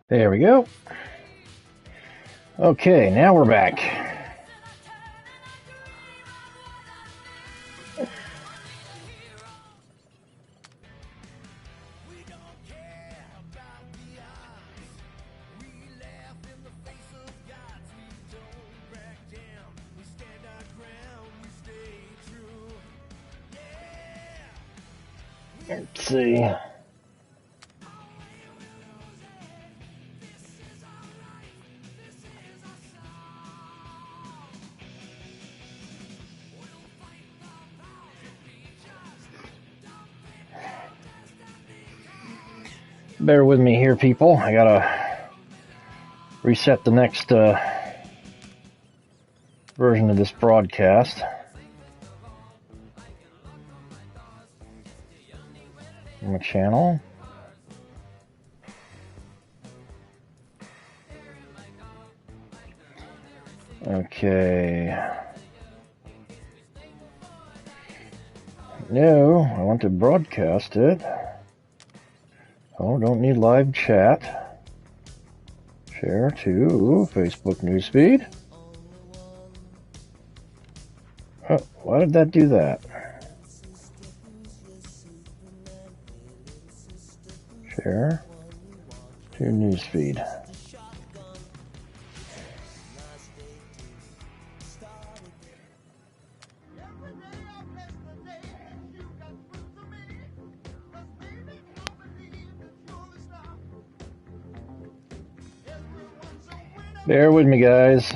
There we go. Okay, now we're back. Let's see. Bear with me here, people. I gotta reset the next version of this broadcast. My channel. Okay. No, I want to broadcast it. Oh, don't need live chat. Share to Facebook newsfeed. Oh, why did that do that? Share to newsfeed. Bear with me, guys.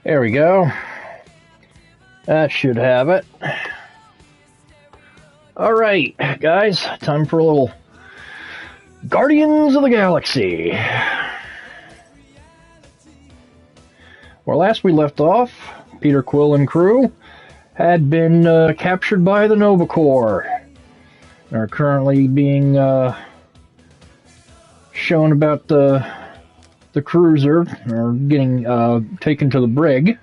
There we go. That should have it. Alright, guys. Time for a little Guardians of the Galaxy. Where last we left off, Peter Quill and crew had been captured by the Nova Corps. They're currently being shown about the cruiser, or getting taken to the brig.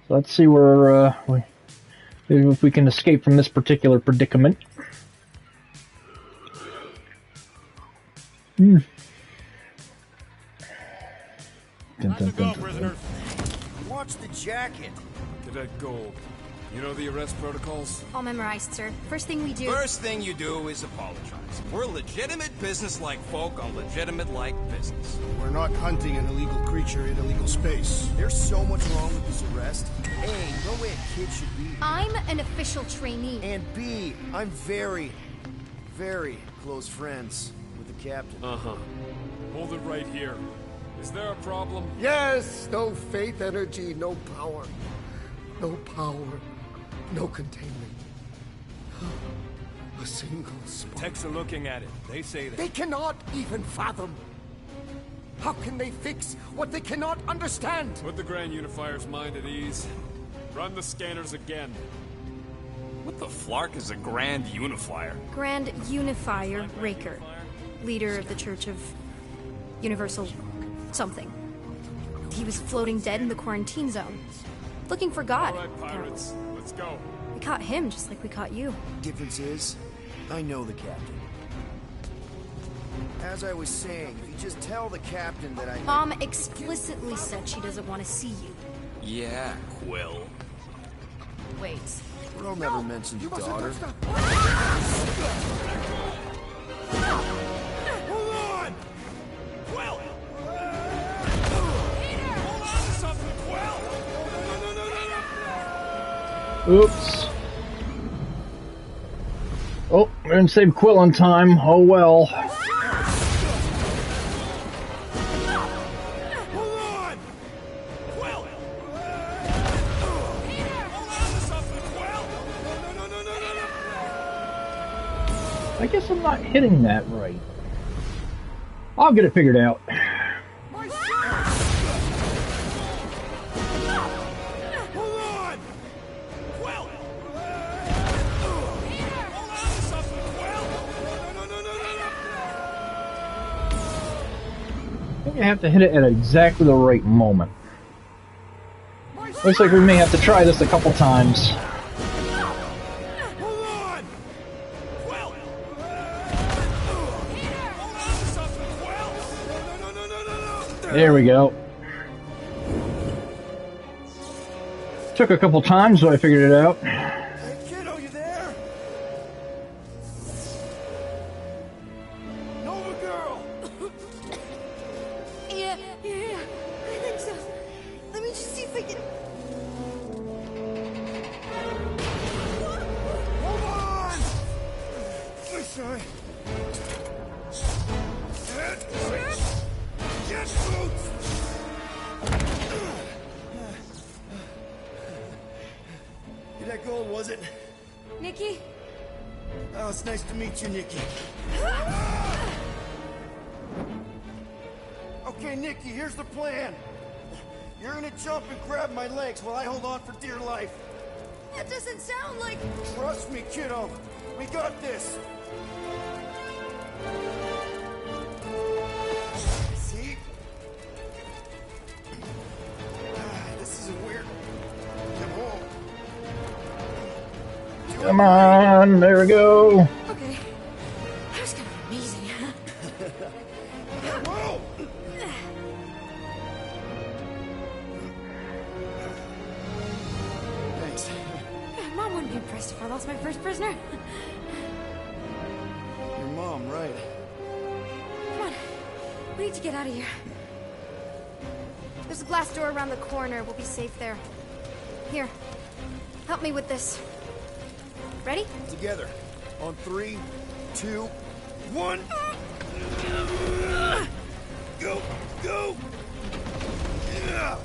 So let's see where if we can escape from this particular predicament. Time to go, prisoners. Watch the jacket. Cadet Gold. You know the arrest protocols? All memorized, sir. First thing we do... First thing you do is apologize. We're legitimate business-like folk on legitimate-like business. We're not hunting an illegal creature in illegal space. There's so much wrong with this arrest. A, no way a kid should be. I'm an official trainee. And B, I'm very, very close friends with the captain. Uh-huh. Hold it right here. Is there a problem? Yes, no faith energy, no power. No power, no containment. A single spark. Techs are looking at it. They say that. They cannot even fathom. How can they fix what they cannot understand? Put the Grand Unifier's mind at ease. Run the scanners again. What the flark is a Grand Unifier? Grand Unifier Raker. Leader of the Church of Universal something. He was floating dead in the quarantine zone. Looking for God. All right, pirates. Let's go. We caught him just like we caught you. Difference is, I know the captain. As I was saying, if you just tell the captain that I... Mom explicitly said she doesn't want to see you. Yeah, Quill. Wait. Quill never mentioned You mustn't daughter. touch that. Hold on! Quill! Hold on to something, Quill! Oops. Oh, I didn't save Quill in time. Oh well. Hold on! Quill! I guess I'm not hitting that right. I'll get it figured out. Hold on! Quill! Hold on to something, Quill! No! I think I have to hit it at exactly the right moment. Looks like we may have to try this a couple times. Hold on! Quill! Hold on to something, Quill! No! There we go. Took a couple times, so I figured it out. Hey, kiddo, you there? Nova girl! Yeah, I think so. Let me just see if I can... Hold on! Good side. Get boots! You that gold, was it? Nikki? Oh, it's nice to meet you, Nikki. Okay, Nikki, here's the plan. You're gonna jump and grab my legs while I hold on for dear life. That doesn't sound like... Trust me, kiddo. We got this. See? This isn't weird. Come on. Come on, there we go. Okay. That was kind of amazing. Whoa! Thanks. Mom wouldn't be impressed if I lost my first prisoner. Your mom, right? Come on. We need to get out of here. There's a glass door around the corner. We'll be safe there. Here. Help me with this. Ready? Together. On 3, 2, 1. Go! Go! Yeah.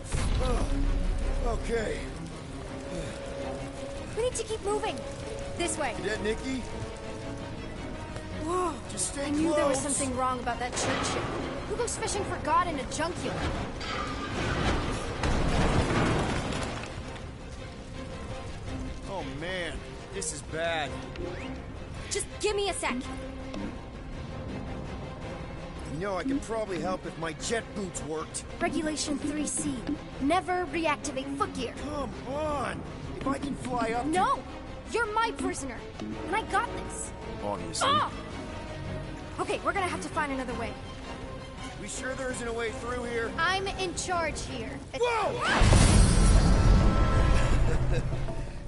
Okay. We need to keep moving. This way. You dead, Nikki? Whoa. Just stay I knew there was close. something wrong about that church ship. Who goes fishing for God in a junkyard? Oh man, this is bad. Just give me a sec. You know, I could probably help if my jet boots worked. Regulation 3C. Never reactivate footgear. Come on! If I can fly up to... No! You're my prisoner. And I got this. Obviously. Ah! Okay, we're gonna have to find another way. We sure there isn't a way through here? I'm in charge here. Whoa!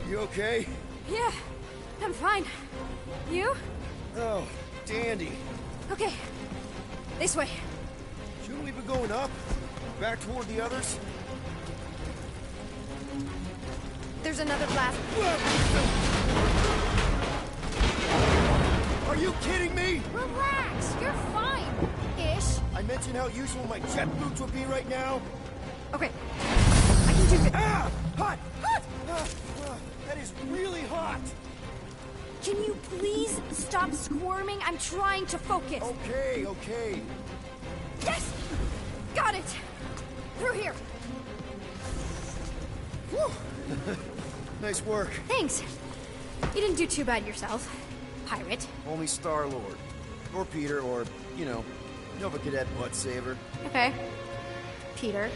You okay? Yeah, I'm fine. You? Oh, dandy. Okay. This way. Shouldn't we be going up? Back toward the others? There's another blast. Are you kidding me? Relax, you're fine. Ish. I mentioned how useful my jet boots would be right now. Okay. I can do it. Ah! Hot! Hot! That is really hot! Can you please stop squirming? I'm trying to focus. Okay, okay. Yes! Got it! Through here. Whew. Nice work. Thanks. You didn't do too bad yourself, pirate. Only Star-Lord. Or Peter, or, you know, Nova Cadet butt saver. Okay. Peter.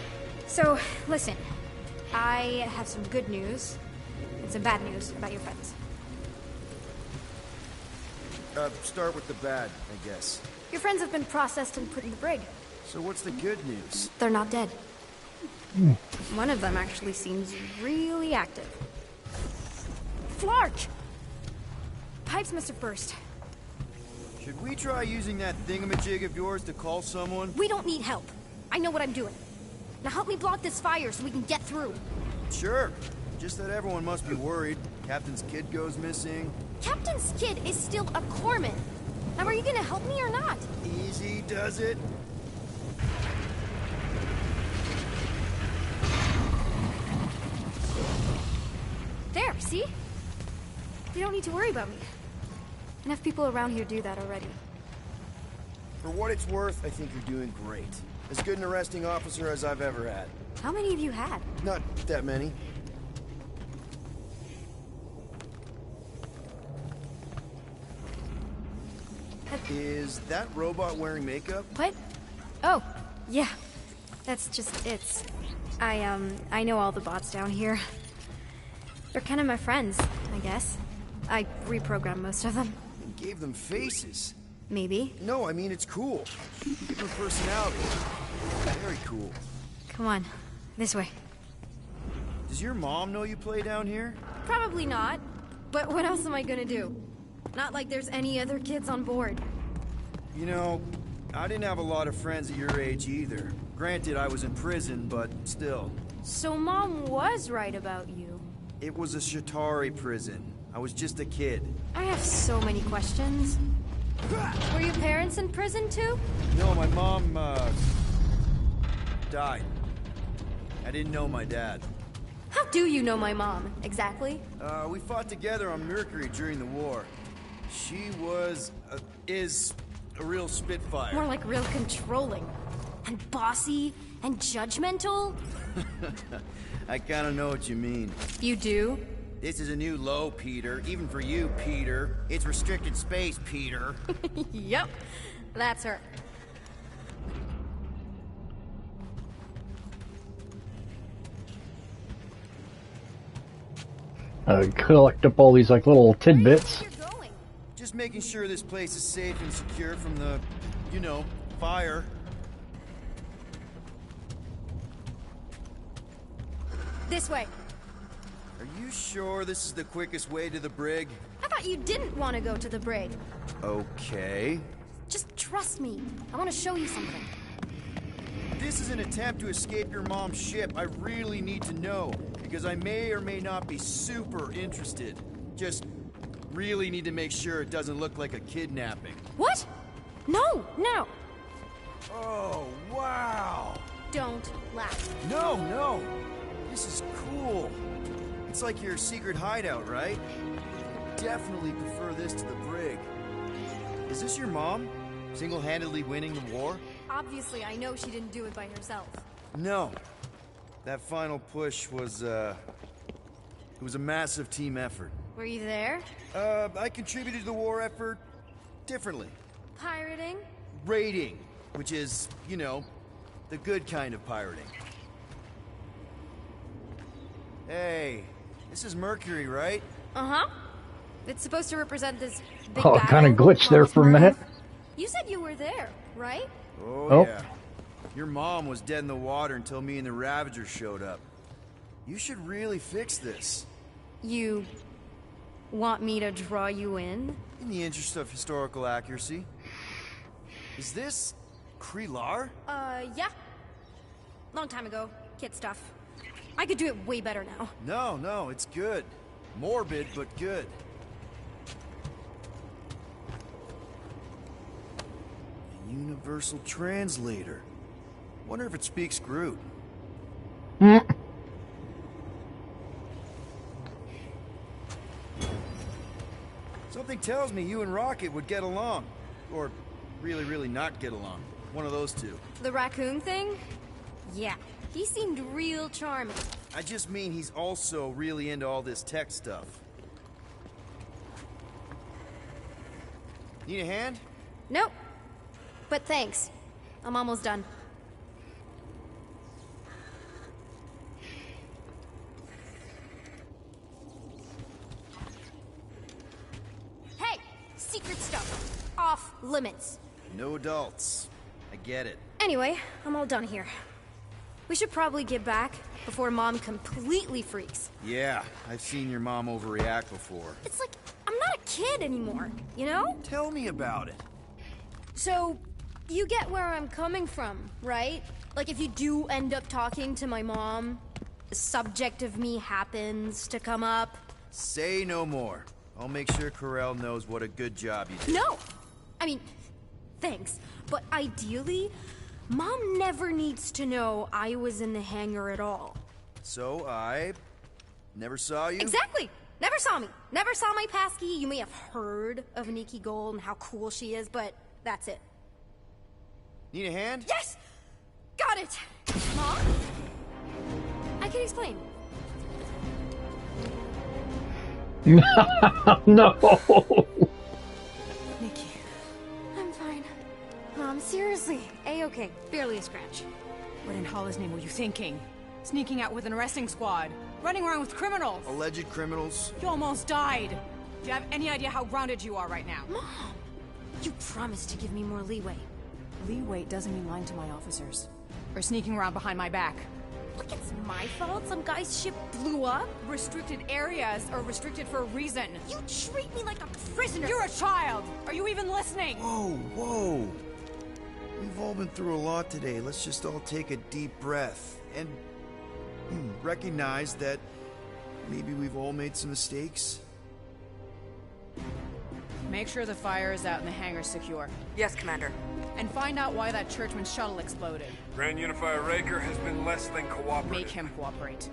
So, listen. I have some good news and some bad news about your friends. Start with the bad, I guess. Your friends have been processed and put in the brig. So what's the good news? They're not dead. One of them actually seems really active. Flark! Pipes must have burst. Should we try using that thingamajig of yours to call someone? We don't need help. I know what I'm doing. Now help me block this fire so we can get through. Sure. Just that everyone must be worried. Captain's kid goes missing. Captain's kid is still a corpsman. Now are you gonna help me or not? Easy does it. There, see? You don't need to worry about me. Enough people around here do that already. For what it's worth, I think you're doing great. As good an arresting officer as I've ever had. How many have you had? Not that many. Is that robot wearing makeup? What? Oh, yeah. That's just it's. I know all the bots down here. They're kind of my friends, I guess. I reprogrammed most of them. You gave them faces. Maybe. No, I mean it's cool. Give them personality. Very cool. Come on, this way. Does your mom know you play down here? Probably not. But what else am I gonna do? Not like there's any other kids on board. You know, I didn't have a lot of friends at your age either. Granted, I was in prison, but still. So Mom was right about you. It was a Shatari prison. I was just a kid. I have so many questions. Were your parents in prison too? No, my mom, died. I didn't know my dad. How do you know my mom, exactly? We fought together on Mercury during the war. She was, is a real spitfire. More like real controlling. And bossy and judgmental? I kinda know what you mean. You do? This is a new low, Peter. Even for you, Peter. It's restricted space, Peter. Yep, that's her. Collect up all these like little tidbits. Where do you think you're going? Just making sure this place is safe and secure from the, you know, fire. This way. Are you sure this is the quickest way to the brig? I thought you didn't want to go to the brig. Okay. Just trust me. I want to show you something. This is an attempt to escape your mom's ship. I really need to know, because I may or may not be super interested. Just really need to make sure it doesn't look like a kidnapping. What? No, no. Oh, wow. Don't laugh. No, no. This is cool. It's like your secret hideout, right? Definitely prefer this to the brig. Is this your mom? Single-handedly winning the war? Obviously, I know she didn't do it by herself. No. That final push was, it was a massive team effort. Were you there? I contributed to the war effort differently. Pirating? Raiding, which is, you know, the good kind of pirating. Hey, this is Mercury, right? Uh-huh. It's supposed to represent this big Oh, battle. kind of glitched there for a minute. You said you were there, right? Oh, yeah. Your mom was dead in the water until me and the Ravagers showed up. You should really fix this. You want me to draw you in? In the interest of historical accuracy. Is this Krelar? Yeah. Long time ago. Kid stuff. I could do it way better now. No, no, it's good. Morbid, but good. A universal translator. Wonder if it speaks Groot. Something tells me you and Rocket would get along. Or really, really not get along. One of those two. The raccoon thing? Yeah. He seemed real charming. I just mean he's also really into all this tech stuff. Need a hand? Nope. But thanks. I'm almost done. Hey! Secret stuff. Off limits. No adults. I get it. Anyway, I'm all done here. We should probably get back before Mom completely freaks. Yeah, I've seen your mom overreact before. It's like, I'm not a kid anymore, you know? Tell me about it. So, you get where I'm coming from, right? Like if you do end up talking to my mom, the subject of me happens to come up. Say no more. I'll make sure Corell knows what a good job you did. No! I mean, thanks. But ideally, Mom never needs to know I was in the hangar at all. So I never saw you? Exactly! Never saw me. Never saw my passkey. You may have heard of Nikki Gold and how cool she is, but that's it. Need a hand? Yes! Got it! Mom? I can explain. No! Nikki. I'm fine. Mom, seriously. A-okay. Barely a scratch. What in Hollis' name were you thinking? Sneaking out with an arresting squad? Running around with criminals? Alleged criminals? You almost died. Do you have any idea how grounded you are right now? Mom! You promised to give me more leeway. Leeway doesn't mean lying to my officers. Or sneaking around behind my back. Look, it's my fault some guy's ship blew up. Restricted areas are restricted for a reason. You treat me like a prisoner. You're a child! Are you even listening? Whoa, whoa. We've all been through a lot today. Let's just all take a deep breath and recognize that maybe we've all made some mistakes. Make sure the fire is out and the hangar's secure. Yes, Commander. And find out why that churchman's shuttle exploded. Grand Unifier Raker has been less than cooperative. Make him cooperate.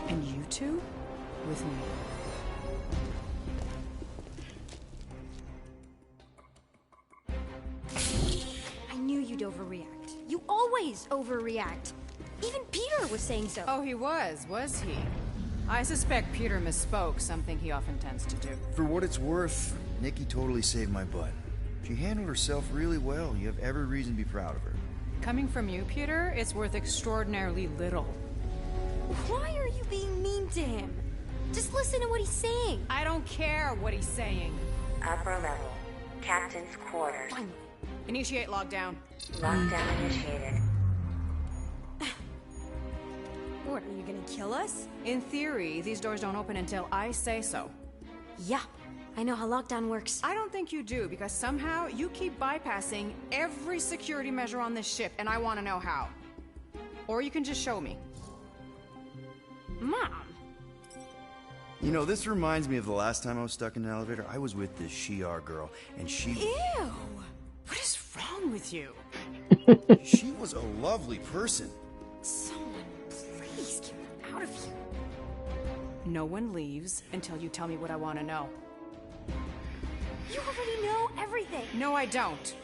And you two? With me. I knew you'd overreact. You always overreact. Even Peter was saying so. Oh, he was he? I suspect Peter misspoke, something he often tends to do. For what it's worth, Nikki totally saved my butt. She handled herself really well. You have every reason to be proud of her. Coming from you, Peter, it's worth extraordinarily little. Why are you being mean to him? Just listen to what he's saying. I don't care what he's saying. Upper level. Captain's quarters. Finally. Initiate lockdown. Lockdown initiated. What, are you gonna kill us? In theory, these doors don't open until I say so. Yeah, I know how lockdown works. I don't think you do, because somehow you keep bypassing every security measure on this ship, and I want to know how. Or you can just show me. Mom! You know, this reminds me of the last time I was stuck in an elevator. I was with this Shi'ar girl, and she... Ew! What is wrong with you? She was a lovely person. Someone, please get me out of here. No one leaves until you tell me what I want to know. You already know everything. No, I don't.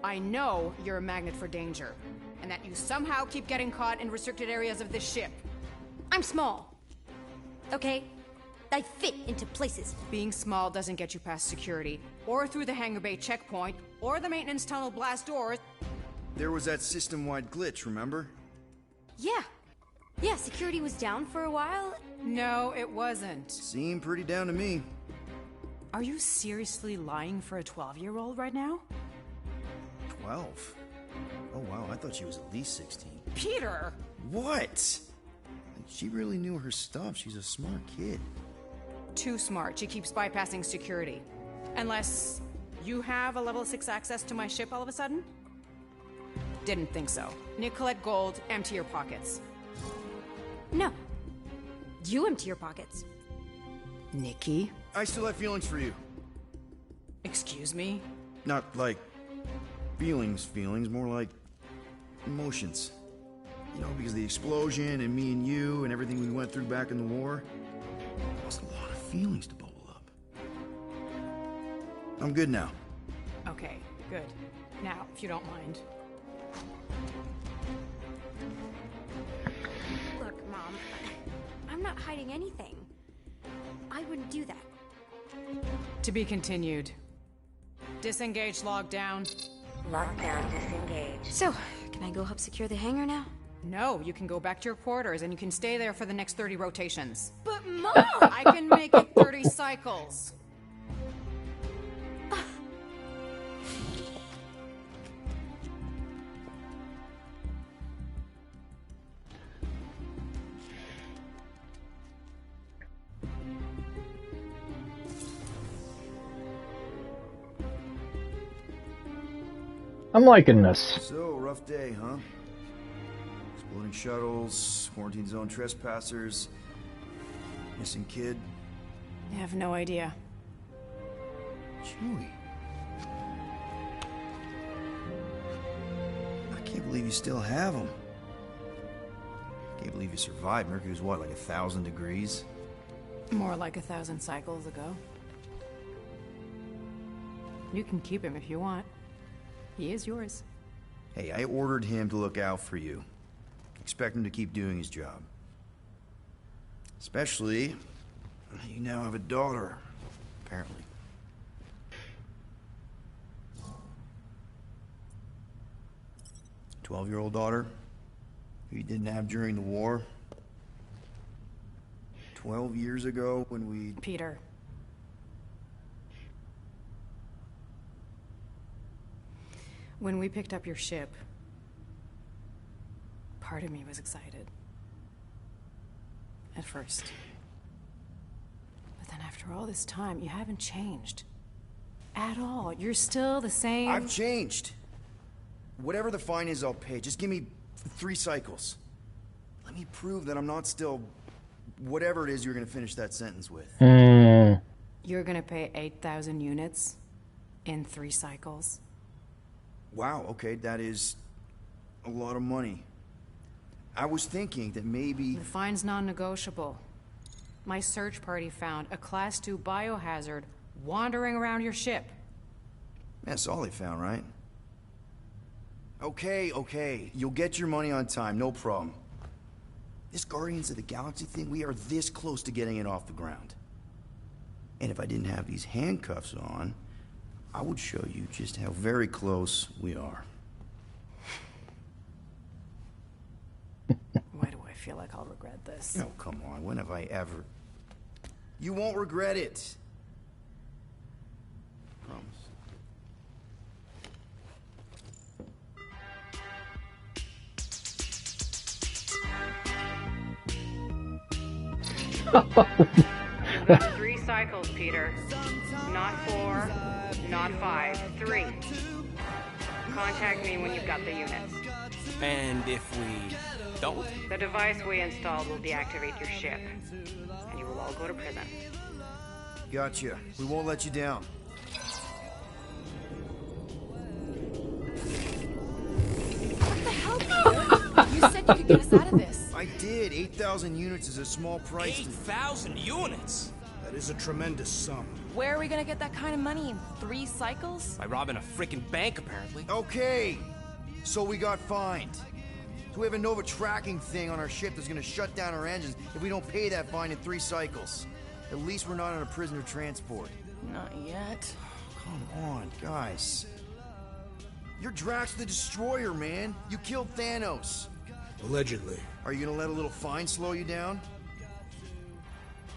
I know you're a magnet for danger, and that you somehow keep getting caught in restricted areas of this ship. I'm small. Okay? I fit into places. Being small doesn't get you past security, or through the hangar bay checkpoint, or the maintenance tunnel blast doors. There was that system-wide glitch, remember? Yeah. Yeah, security was down for a while. No, it wasn't. Seemed pretty down to me. Are you seriously lying for a 12-year-old right now? 12? Oh wow, I thought she was at least 16. Peter! What? She really knew her stuff. She's a smart kid. Too smart. She keeps bypassing security. Unless you have a level 6 access to my ship all of a sudden? Didn't think so. Nicolette Gold, empty your pockets. No. You empty your pockets. Nikki? I still have feelings for you. Excuse me? Not like feelings, more like emotions. You know, because of the explosion and me and you and everything we went through back in the war. There's a lot of feelings to bubble up. I'm good now. Okay, good. Now, if you don't mind. Look, Mom, I'm not hiding anything. I wouldn't do that. To be continued. Disengage lockdown. Lockdown disengaged. So, can I go help secure the hangar now? No, you can go back to your quarters and you can stay there for the next 30 rotations. But Mom! I can make it 30 cycles. I'm liking this. So, rough day, huh? Exploding shuttles, quarantine zone trespassers, missing kid. I have no idea. Chewie. I can't believe you still have him. Can't believe you survived. Mercury was what, like 1,000 degrees? More like 1,000 cycles ago. You can keep him if you want. He is yours. Hey, I ordered him to look out for you. Expect him to keep doing his job. Especially, you now have a daughter, apparently. A 12-year-old daughter who you didn't have during the war. 12 years ago when we... Peter. When we picked up your ship, part of me was excited. At first. But then after all this time, you haven't changed. At all. You're still the same... I've changed. Whatever the fine is, I'll pay. Just give me 3 cycles. Let me prove that I'm not still... whatever it is you're gonna finish that sentence with. You're gonna pay 8,000 units in 3 cycles? Wow, okay, that is a lot of money. I was thinking that maybe... The fine's non-negotiable. My search party found a Class 2 biohazard wandering around your ship. That's all they found, right? Okay, you'll get your money on time, no problem. This Guardians of the Galaxy thing, we are this close to getting it off the ground. And if I didn't have these handcuffs on, I would show you just how very close we are. Why do I feel like I'll regret this? Oh, come on, when have I ever... You won't regret it. Promise. You've got 3 cycles, Peter. Not 4, not 5, 3. Contact me when you've got the units. And if we don't? The device we installed will deactivate your ship, and you will all go to prison. Gotcha. We won't let you down. What the hell, Peter? You said you could get us out of this. I did. 8,000 units is a small price to... 8,000 units? That is a tremendous sum. Where are we gonna get that kind of money in 3 cycles? By robbing a freaking bank, apparently. Okay, so we got fined. So we have a Nova tracking thing on our ship that's gonna shut down our engines if we don't pay that fine in 3 cycles. At least we're not on a prisoner transport. Not yet. Come on, guys. You're Drax the Destroyer, man. You killed Thanos. Allegedly. Are you gonna let a little fine slow you down?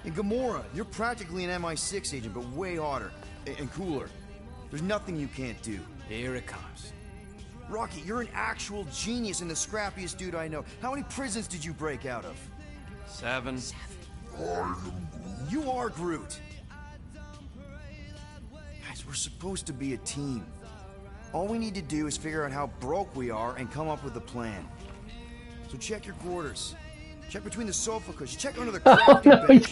And Gamora, you're practically an MI6 agent, but way hotter and cooler. There's nothing you can't do. Here it comes. Rocky, you're an actual genius and the scrappiest dude I know. How many prisons did you break out of? 7. You are Groot. Guys, we're supposed to be a team. All we need to do is figure out how broke we are and come up with a plan. So check your quarters. Check between the sofa cushions. Check under the crafting bench.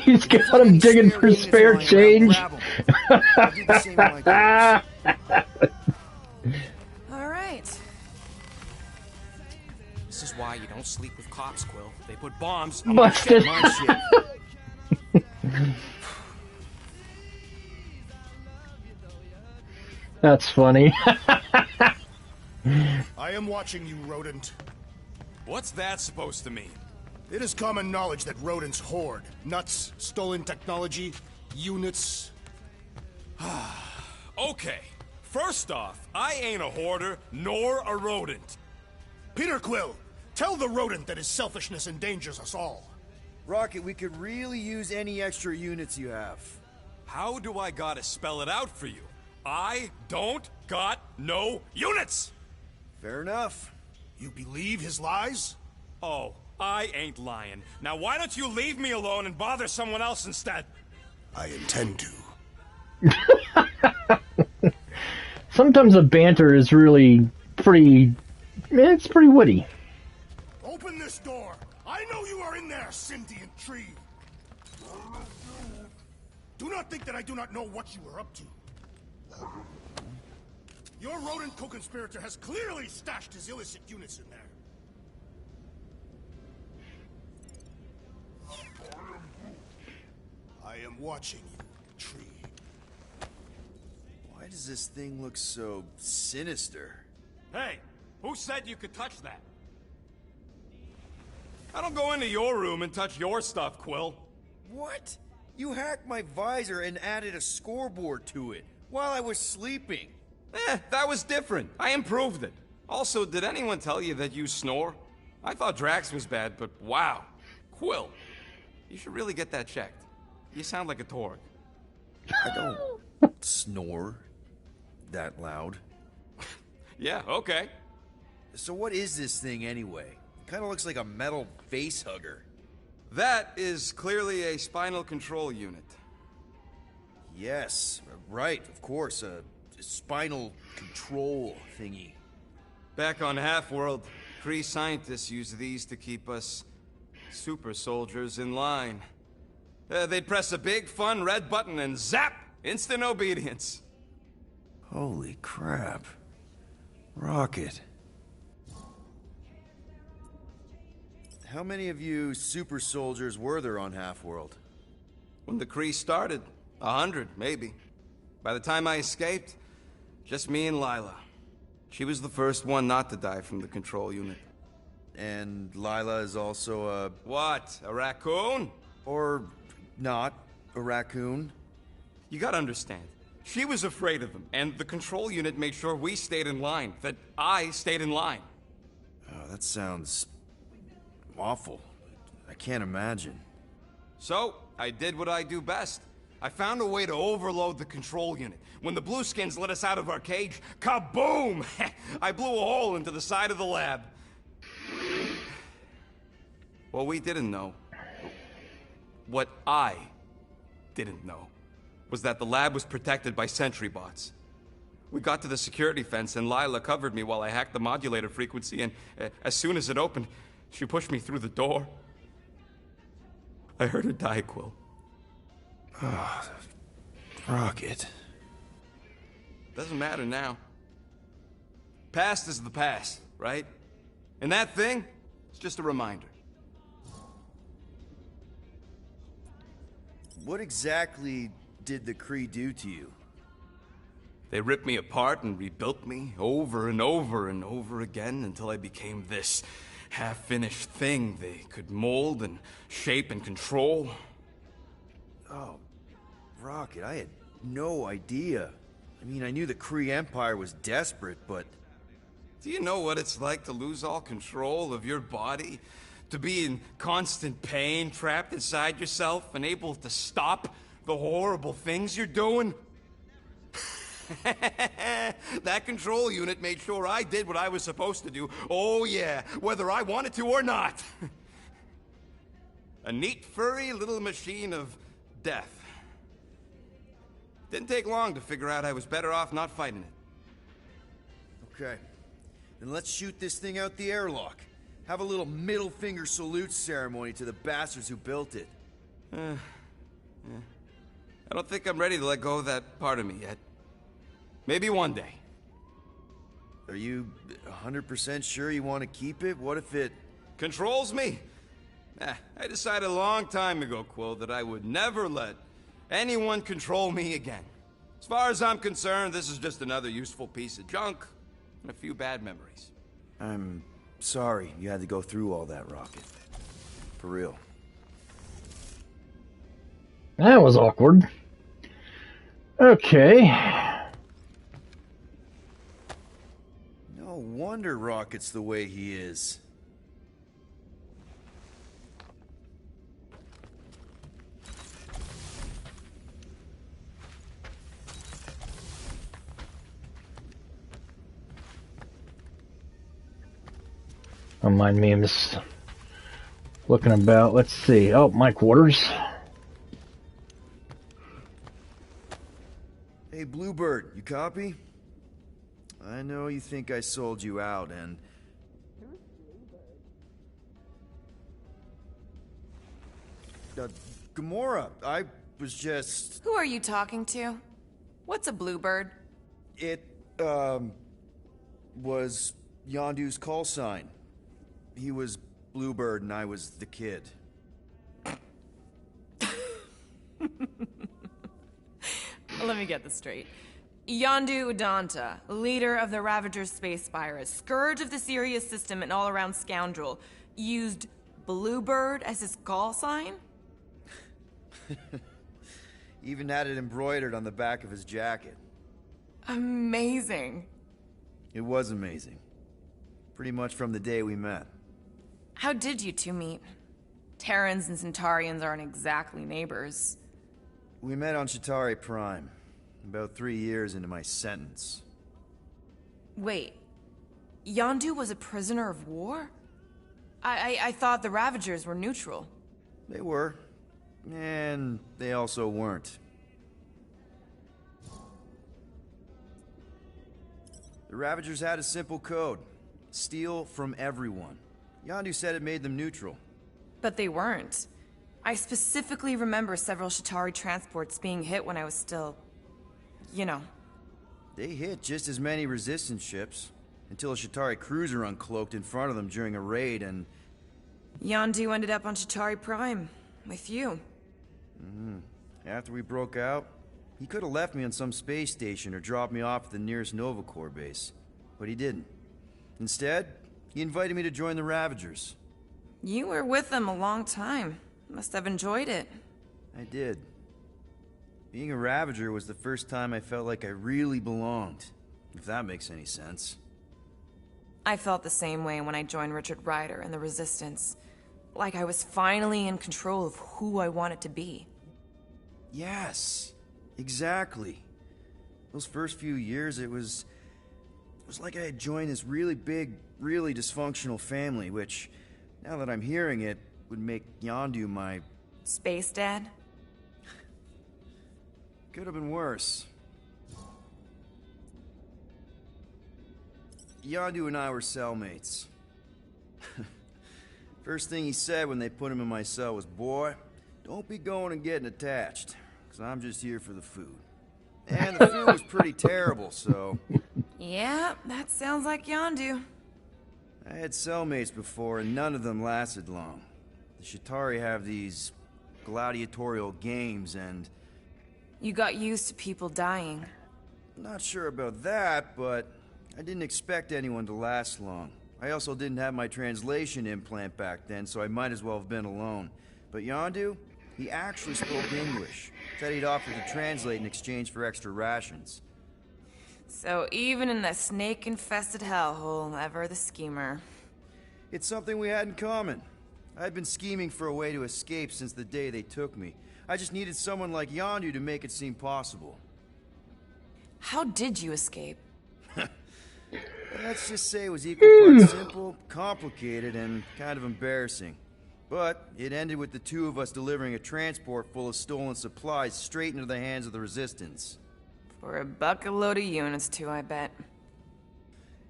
He's got him digging for spare change. I'll do the same in my quarters. All right. This is why you don't sleep with cops, Quill. They put bombs on Busted. My shit. That's funny. I am watching you, rodent. What's that supposed to mean? It is common knowledge that rodents hoard nuts, stolen technology, units. Okay, first off, I ain't a hoarder nor a rodent. Peter Quill, tell the rodent that his selfishness endangers us all. Rocket, we could really use any extra units you have. How do I gotta spell it out for you? I don't got no units! Fair enough. You believe his lies? Oh, I ain't lying. Now why don't you leave me alone and bother someone else instead? I intend to. Sometimes the banter is really pretty... It's pretty witty. Open this door. I know you are in there, sentient tree. Do not think that I do not know what you are up to. Your rodent co-conspirator has clearly stashed his illicit units in there. watching you, tree. Why does this thing look so sinister? Hey, who said you could touch that? I don't go into your room and touch your stuff, Quill. What? You hacked my visor and added a scoreboard to it while I was sleeping. That was different. I improved it. Also, did anyone tell you that you snore? I thought Drax was bad, but wow. Quill, you should really get that checked. You sound like a Torg. I don't snore that loud. Yeah, okay. So what is this thing anyway? Kind of looks like a metal face hugger. That is clearly a spinal control unit. Yes, right, of course, a spinal control thingy. Back on Half-World, Kree scientists use these to keep us super soldiers in line. They'd press a big, fun red button and zap! Instant obedience. Holy crap. Rocket. How many of you super soldiers were there on Half-World? When the Kree started, 100, maybe. By the time I escaped, just me and Lila. She was the first one not to die from the control unit. And Lila is also a... What? A raccoon? Or not a raccoon? You gotta understand. She was afraid of them, and the control unit made sure we stayed in line, that I stayed in line. Oh, that sounds awful. I can't imagine. So, I did what I do best. I found a way to overload the control unit. When the Blueskins let us out of our cage, kaboom! I blew a hole into the side of the lab. What we didn't know, what I didn't know, was that the lab was protected by sentry bots. We got to the security fence and Lila covered me while I hacked the modulator frequency, and as soon as it opened, she pushed me through the door. I heard her die, Quill. Oh, Rocket. Doesn't matter now. Past is the past, right? And that thing, it's just a reminder. What exactly did the Kree do to you? They ripped me apart and rebuilt me over and over and over again until I became this half-finished thing they could mold and shape and control. Oh, Rocket, I had no idea. I mean, I knew the Kree Empire was desperate, but... Do you know what it's like to lose all control of your body? To be in constant pain, trapped inside yourself, unable to stop the horrible things you're doing? That control unit made sure I did what I was supposed to do. Oh yeah, whether I wanted to or not. A neat, furry little machine of death. Didn't take long to figure out I was better off not fighting it. Okay. Then let's shoot this thing out the airlock. Have a little middle finger salute ceremony to the bastards who built it. Yeah. I don't think I'm ready to let go of that part of me yet. Maybe one day. Are you 100% sure you want to keep it? What if it... Controls me? I decided a long time ago, Quill, that I would never let anyone control me again. As far as I'm concerned, this is just another useful piece of junk and a few bad memories. I'm sorry you had to go through all that, Rocket. For real. That was awkward. Okay. No wonder Rocket's the way he is. Don't mind me, I'm just looking about. Let's see. Oh, my quarters. Hey, Bluebird, you copy? I know you think I sold you out, and... Gamora, I was just... Who are you talking to? What's a bluebird? It, was Yondu's call sign. He was Bluebird and I was the kid. Let me get this straight. Yondu Udanta, leader of the Ravager's space virus, scourge of the Sirius system and all-around scoundrel, used Bluebird as his call sign? Even had it embroidered on the back of his jacket. Amazing. It was amazing. Pretty much from the day we met. How did you two meet? Terrans and Centaurians aren't exactly neighbors. We met on Chitauri Prime, about 3 years into my sentence. Wait, Yondu was a prisoner of war? I thought the Ravagers were neutral. They were. And they also weren't. The Ravagers had a simple code. Steal from everyone. Yondu said it made them neutral. But they weren't. I specifically remember several Chitauri transports being hit when I was still... you know. They hit just as many resistance ships, until a Chitauri cruiser uncloaked in front of them during a raid and... Yondu ended up on Chitauri Prime, with you. After we broke out, he could have left me on some space station or dropped me off at the nearest Nova Corps base. But he didn't. Instead, he invited me to join the Ravagers. You were with them a long time. Must have enjoyed it. I did. Being a Ravager was the first time I felt like I really belonged, if that makes any sense. I felt the same way when I joined Richard Ryder and the Resistance. Like I was finally in control of who I wanted to be. Yes, exactly. Those first few years, it was like I had joined this really big, really dysfunctional family, which, now that I'm hearing it, would make Yondu my... Space Dad? Could have been worse. Yondu and I were cellmates. First thing he said when they put him in my cell was, "Boy, don't be going and getting attached, because I'm just here for the food." And the food was pretty terrible, so... Yeah, that sounds like Yondu. I had cellmates before, and none of them lasted long. The Chitauri have these gladiatorial games, and... You got used to people dying. Not sure about that, but I didn't expect anyone to last long. I also didn't have my translation implant back then, so I might as well have been alone. But Yondu, he actually spoke English. Said he'd offer to translate in exchange for extra rations. So even in the snake-infested hellhole, ever the schemer. It's something we had in common. I'd been scheming for a way to escape since the day they took me. I just needed someone like Yondu to make it seem possible. How did you escape? Let's just say it was equal parts simple, complicated, and kind of embarrassing. But it ended with the two of us delivering a transport full of stolen supplies straight into the hands of the Resistance. For a buckload of units too, I bet.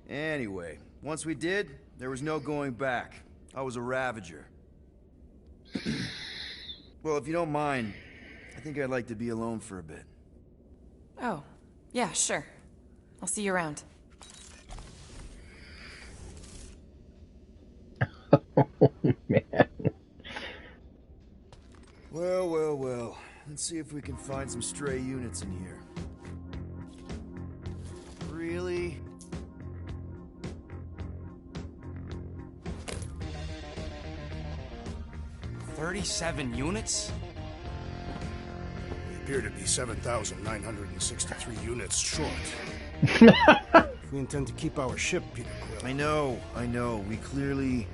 Anyway, once we did, there was no going back. I was a Ravager. Well, if you don't mind, I think I'd like to be alone for a bit. Oh, yeah, sure. I'll see you around. Oh, man. Well, well, well. Let's see if we can find some stray units in here. Really? $37 units? We appear to be 7,963 units short. If we intend to keep our ship, Peter Quill. I know. We clearly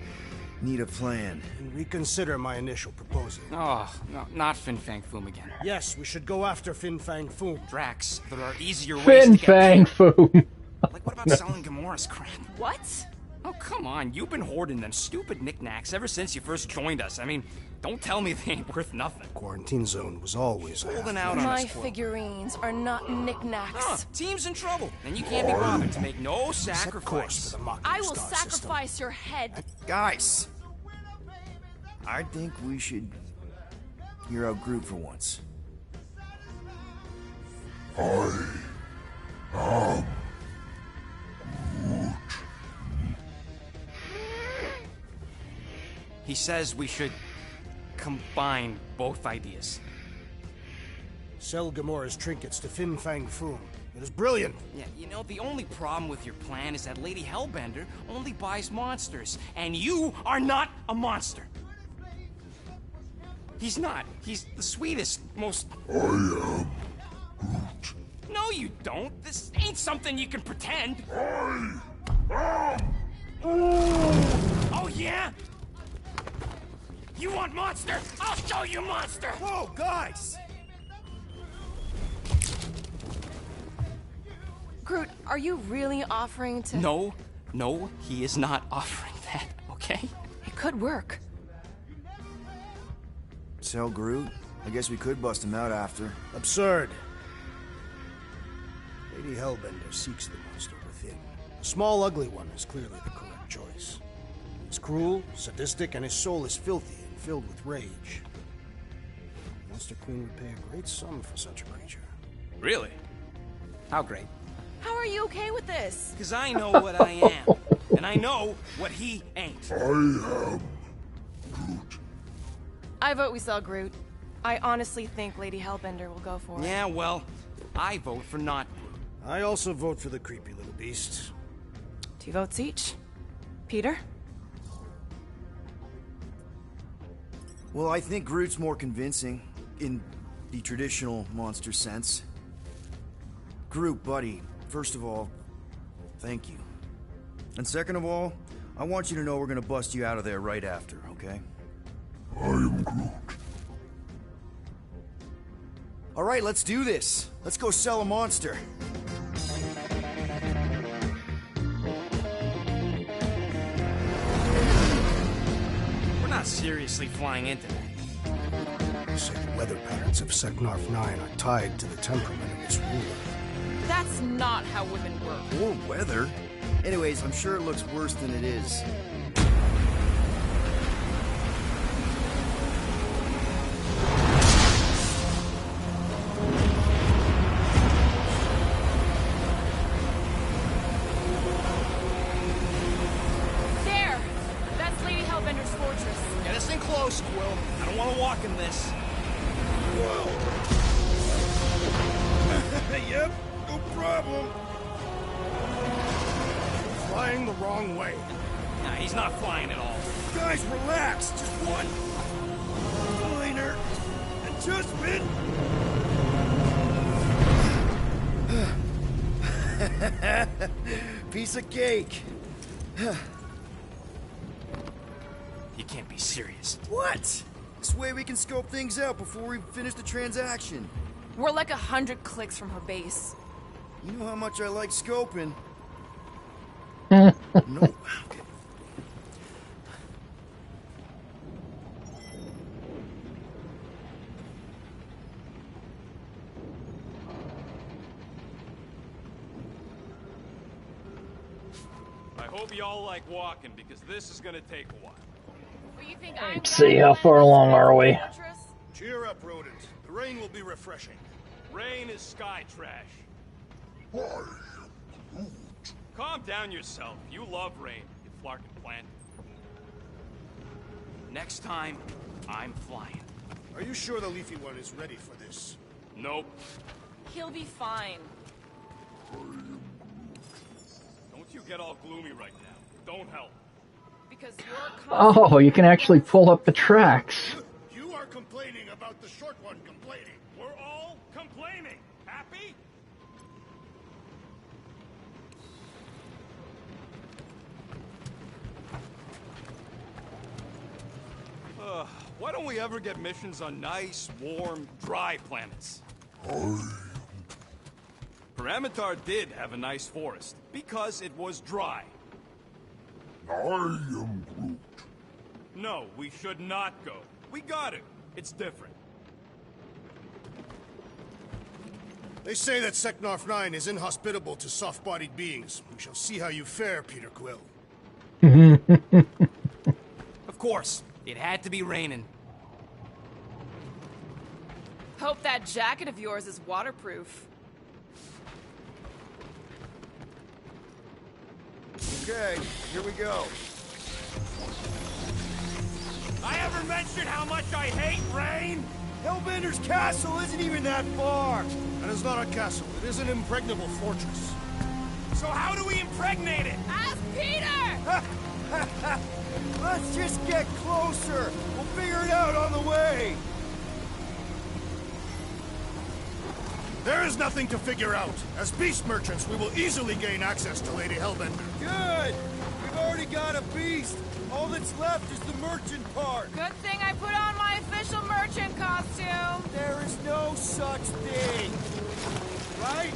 need a plan. And reconsider my initial proposal. Oh, no, not Fin Fang Foom again. Yes, we should go after Fin Fang Foom. Drax, there are easier ways Fin to get Fang Foom. Like, what about selling Gamora's crap? What? Oh, come on. You've been hoarding them stupid knickknacks ever since you first joined us. I mean, don't tell me they ain't worth nothing. Quarantine zone was always Holding out on My us, Quill. figurines are not knickknacks. Huh, team's in trouble, and you can't be bothered to make no sacrifice. I will sacrifice your head. Guys! I think we should hear our group for once. He says we should combine both ideas. Sell Gamora's trinkets to Fin Fang Foom. It is brilliant. Yeah, you know, the only problem with your plan is that Lady Hellbender only buys monsters, and you are not a monster. He's not. He's the sweetest, most... I am Groot. No, you don't. This ain't something you can pretend. I am... Oh, yeah? You want monster? I'll show you monster! Whoa, guys! Groot, are you really offering to... No, he is not offering that, okay? It could work. Sell Groot? I guess we could bust him out after. Absurd. Lady Hellbender seeks the monster within. The small, ugly one is clearly the correct choice. He's cruel, sadistic, and his soul is filthy and filled with rage. The Monster Queen would pay a great sum for such a creature. Really? How great? How are you okay with this? Because I know what I am, and I know what he ain't. I am Groot. I vote we sell Groot. I honestly think Lady Hellbender will go for it. Yeah, well, I vote for not Groot. I also vote for the creepy little beast. 2 votes each. Peter? Well, I think Groot's more convincing, in the traditional monster sense. Groot, buddy, first of all, thank you. And second of all, I want you to know we're gonna bust you out of there right after, okay? I am Groot. Alright, let's do this. Let's go sell a monster. We're not seriously flying into that. They say the weather patterns of Seknarf 9 are tied to the temperament of its ruler. That's not how women work. Or weather. Anyways, I'm sure it looks worse than it is. There! That's Lady Hellbender's fortress. Get us in close, Quill. I don't want to walk in this. Yep, no problem. Flying the wrong way. Nah, he's not flying at all. Guys, relax. Just one minor adjustment. Piece of cake. You can't be serious. What? This way we can scope things out before we finish the transaction. We're like 100 clicks from her base. You know how much I like scoping. No. Okay. I hope y'all like walking, because this is gonna take a while. You think Let's see, how far along are we? Cheer up, rodent. The rain will be refreshing. Rain is sky trash. I am Groot. Calm down yourself. You love rain, you flarkin' plant. Next time, I'm flying. Are you sure the leafy one is ready for this? Nope. He'll be fine. Don't you get all gloomy right now. Don't help. Because Oh, you can actually pull up the tracks. You are complaining about the short one complaining. We're all complaining. Happy? Why don't we ever get missions on nice, warm, dry planets? Paramitar did have a nice forest, because it was dry. I am Groot. No, we should not go. We got it. It's different. They say that Seknarf 9 is inhospitable to soft-bodied beings. We shall see how you fare, Peter Quill. Of course, it had to be raining. Hope that jacket of yours is waterproof. Okay, here we go. I ever mentioned how much I hate rain? Hellbender's castle isn't even that far! That is not a castle. It is an impregnable fortress. So how do we impregnate it? Ask Peter! Let's just get closer! We'll figure it out on the way! There is nothing to figure out. As beast merchants, we will easily gain access to Lady Hellbender. Good! We've already got a beast! All that's left is the merchant part! Good thing I put on my official merchant costume. There is no such thing! Right?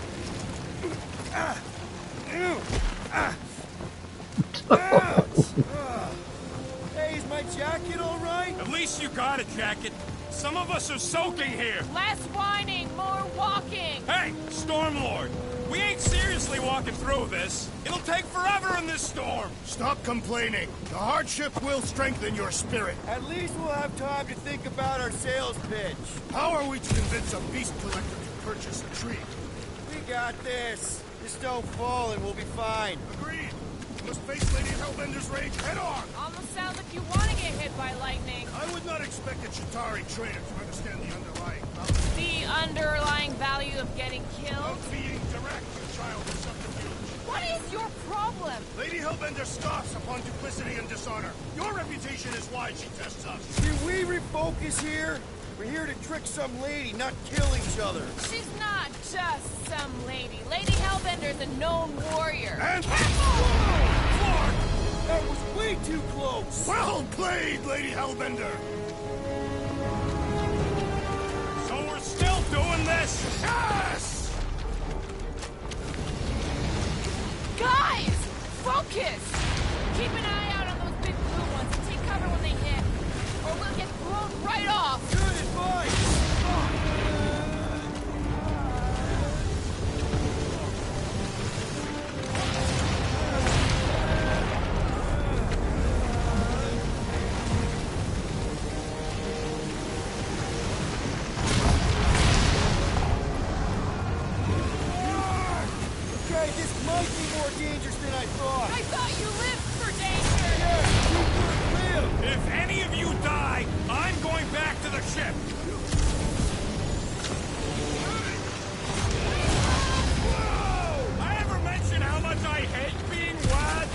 Hey, is my jacket all right? At least you got a jacket. Some of us are soaking here. Less whining, more walking. Hey, Stormlord, we ain't seriously walking through this. It'll take forever in this storm. Stop complaining. The hardship will strengthen your spirit. At least we'll have time to think about our sales pitch. How are we to convince a beast collector to purchase a tree? We got this. Just don't fall and we'll be fine. Agreed. We must face Lady Hellbender's rage head on. Almost sounds like you want to get hit by lightning. I would not expect a Chitauri trader to understand the underlying value. The underlying value of getting killed? Of being direct with child of subterfuge. What is your problem? Lady Hellbender scoffs upon duplicity and dishonor. Your reputation is why she tests us. Can we refocus here? We're here to trick some lady, not kill each other. She's not just some lady. Lady Hellbender's a known warrior. And... Lord! That was way too close! Well played, Lady Hellbender! So we're still doing this? Yes! Guys! Focus! Keep an eye out on those big blue ones and take cover when they hit. Or we'll get blown right off! Good advice! Okay, this might be more dangerous than I thought. I thought you lived for danger! Yeah, we could live! If any of you die, I'm going back to the ship. Whoa! I ever mention how much I hate being wet?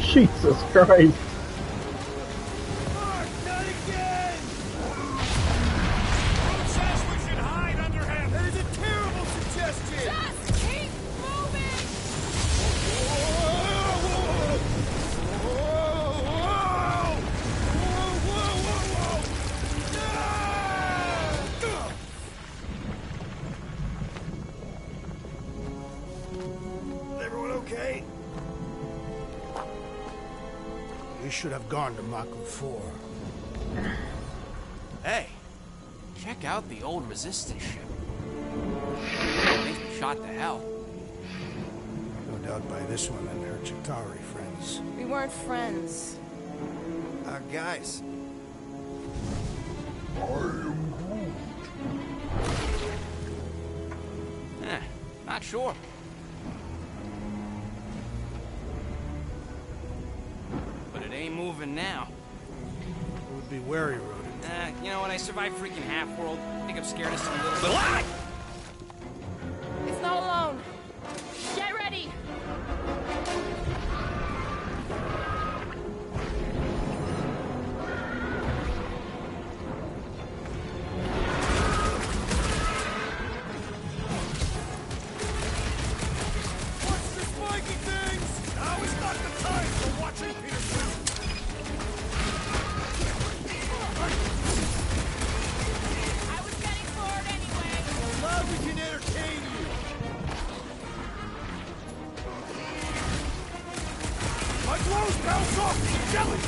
Jesus Christ. Mark, not again! Who says we should hide under him? That is a terrible suggestion! Just keep moving! Everyone okay? We should have gone to Maku 4. Hey, check out the old resistance ship. They've been shot to hell. No doubt by this one and her Chitauri friends. We weren't friends. Guys. Not sure. But it ain't moving now. Would be wary, rodent. You know what? I survived freaking Half-World. I think I'm scared of some little bit. It's not alone. Get ready! What's the spiky things? Now is not the time for watching Peter swim. I was getting bored anyway. Glad we can entertain you. My clothes bounce off the jelly!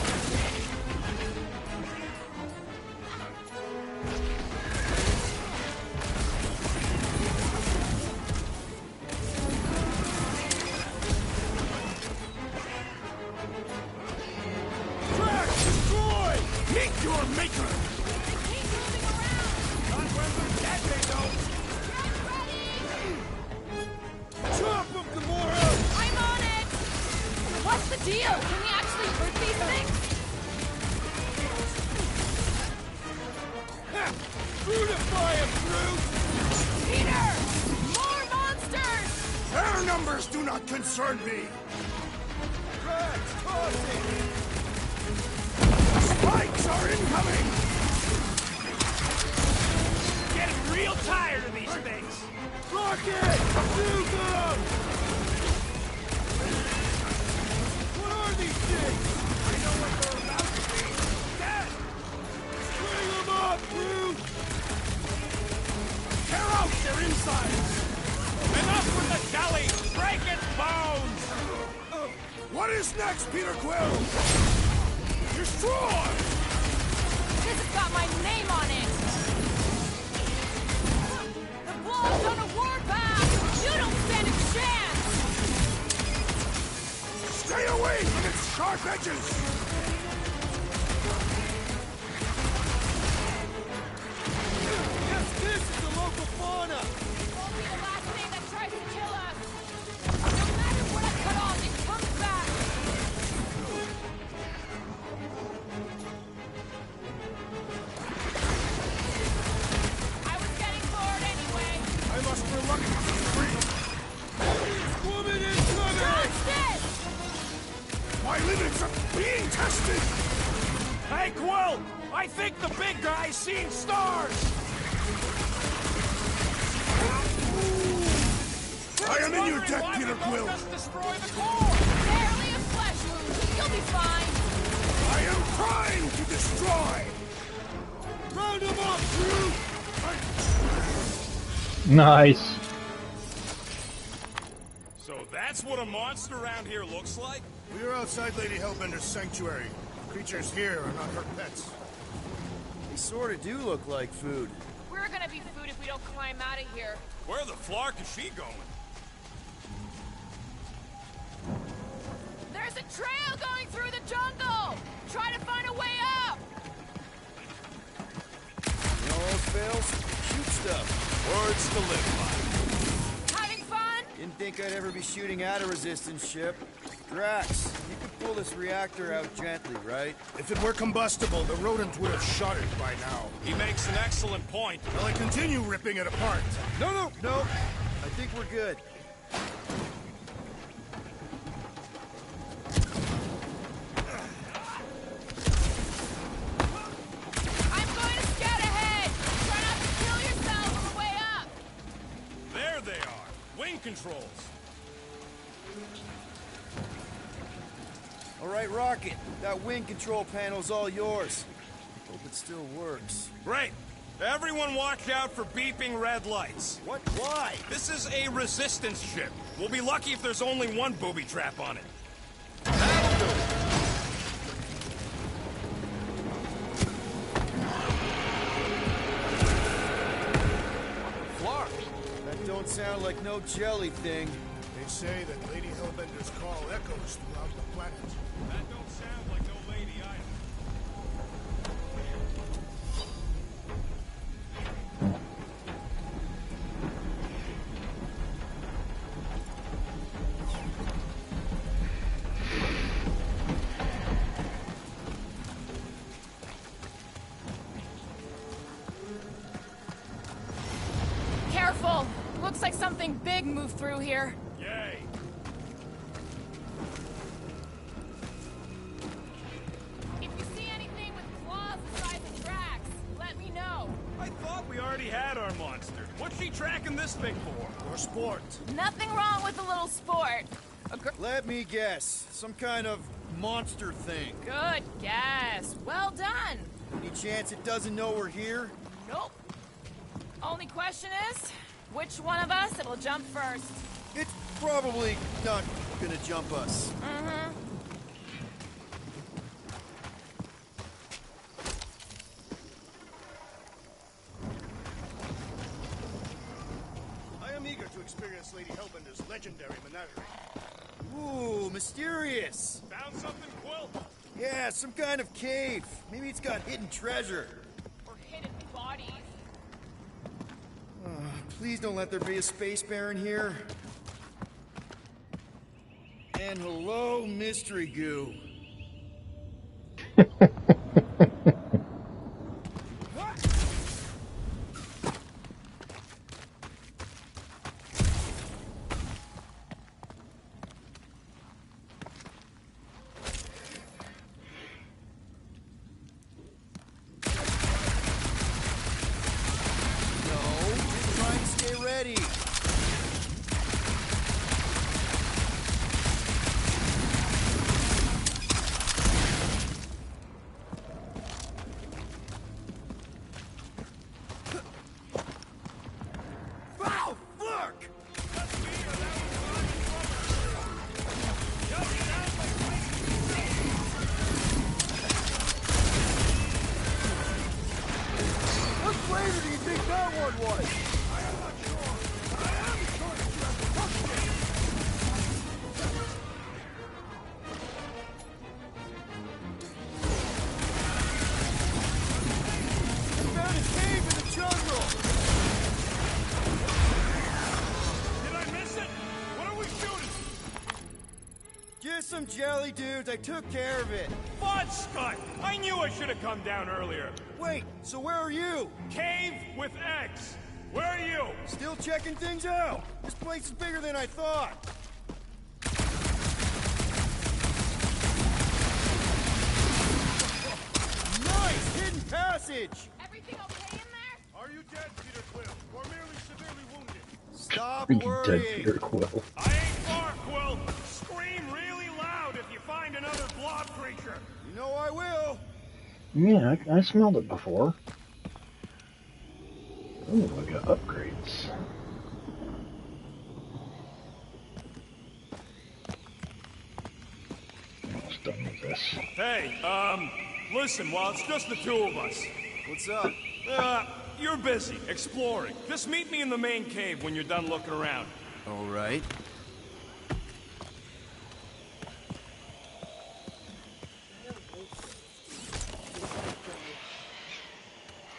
Track, destroy! Meet your maker! They keep moving around. Not when we're dead, they don't. Chop them, Gamora! I'm on it! What's the deal? Can we actually hurt these things? Brutify him, Groot! Peter! More monsters! Their numbers do not concern me! Drax, toss it! Spikes are incoming! Getting real tired of these things. Rocket! Nuke them! What are these things? I know what they're about to be. Dead! Bring them up, Groot! Tear out their insides! Enough with the jelly! Break its bones! What is next, Peter Quill? Destroy! This has got my name on it! The blob's on a warpath! You don't stand a chance! Stay away from its sharp edges! Yes, this is the local fauna! Won't be the last thing that tries to kill us! No matter what I cut off, it comes back! I was getting bored anyway! I must reluctantly agree. Woman incoming! Dodged it! My limits are being tested! Hey, Quill! I think the big guy's seen stars! I am in your debt, Peter Quill! Just destroy the core! Barely a flesh wound! You'll be fine! I am trying to destroy! Round them up, Groot! Nice. So that's what a monster around here looks like? We are outside Lady Hellbender's sanctuary. Creatures here are not her pets. They sort of do look like food. We're gonna be food if we don't climb out of here. Where the flark is she going? There's a trail going through the jungle! Try to find a way up! You know those fails? Shoot stuff. Words to live Having fun? Didn't think I'd ever be shooting at a resistance ship. Drax, you could pull this reactor out gently, right? If it were combustible, the rodent would have shot it by now. by. He makes an excellent point. Will I continue ripping it apart? No. I think we're good. I'm going to scout ahead! Try not to kill yourself on the way up! There they are. Wing controls. All right, Rocket. That wing control panel's all yours. Hope it still works. Great. Everyone watch out for beeping red lights. What? Why? This is a resistance ship. We'll be lucky if there's only one booby trap on it. Flark. That don't sound like no jelly thing. They say that Lady Hellbender's call echoes throughout the planet. That don't sound like no lady either. Careful! Looks like something big moved through here. Yay. If you see anything with claws the size of Drax, let me know. I thought we already had our monster. What's she tracking this thing for? For sport. Nothing wrong with a little sport. Let me guess. Some kind of monster thing. Good guess. Well done. Any chance it doesn't know we're here? Nope. Only question is, which one of us will jump first? It's probably not gonna jump us. Mm-hmm. I am eager to experience Lady Hellbender's legendary menagerie. Ooh, mysterious. Found something, Quill? Yeah, some kind of cave. Maybe it's got hidden treasure. Or hidden bodies. Please don't let there be a space baron here. And hello, mystery goo. was. We found a cave in the jungle. Did I miss it? What are we shooting? Just some jelly dudes. I took care of it. Fudge, Scott! I knew I should have come down earlier. Wait, so where are you? Cave with X. Where are you? Still checking things out. This place is bigger than I thought. Nice hidden passage. Everything okay in there? Are you dead, Peter Quill, or merely severely wounded? Stop Freaking dead worrying. Peter Quill. I ain't far, Quill. Scream really loud if you find another blob creature. You know I will. Yeah, I smelled it before. Oh, I got upgrades. Almost done with this. Hey, listen, while it's just the two of us. What's up? You're busy, exploring. Just meet me in the main cave when you're done looking around. All right.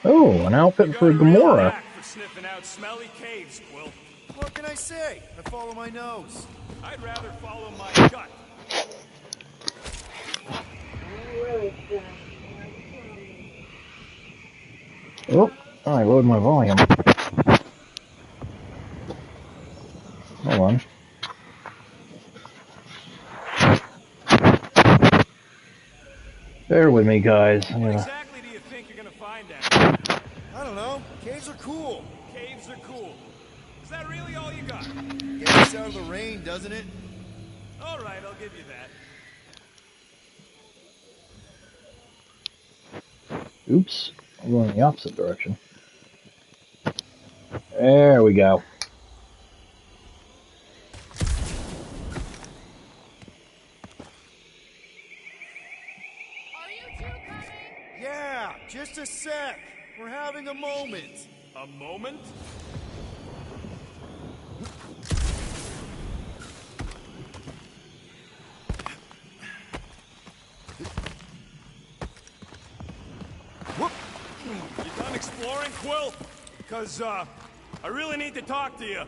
Oh, an outfit for You got a real Gamora. knack for sniffing out smelly caves, Quill. What can I say? I follow my nose. I'd rather follow my gut. Oh, I lowered my volume. Hold on. Bear with me, guys. What exactly do you think you're gonna find out? I don't know. Caves are cool. Caves are cool. Is that really all you got? Gets us out of the rain, doesn't it? All right, I'll give you that. Oops, I'm going in the opposite direction. There we go. Are you two coming? Yeah, just a sec. We're having a moment. A moment? You done exploring, Quill? Because, I really need to talk to you.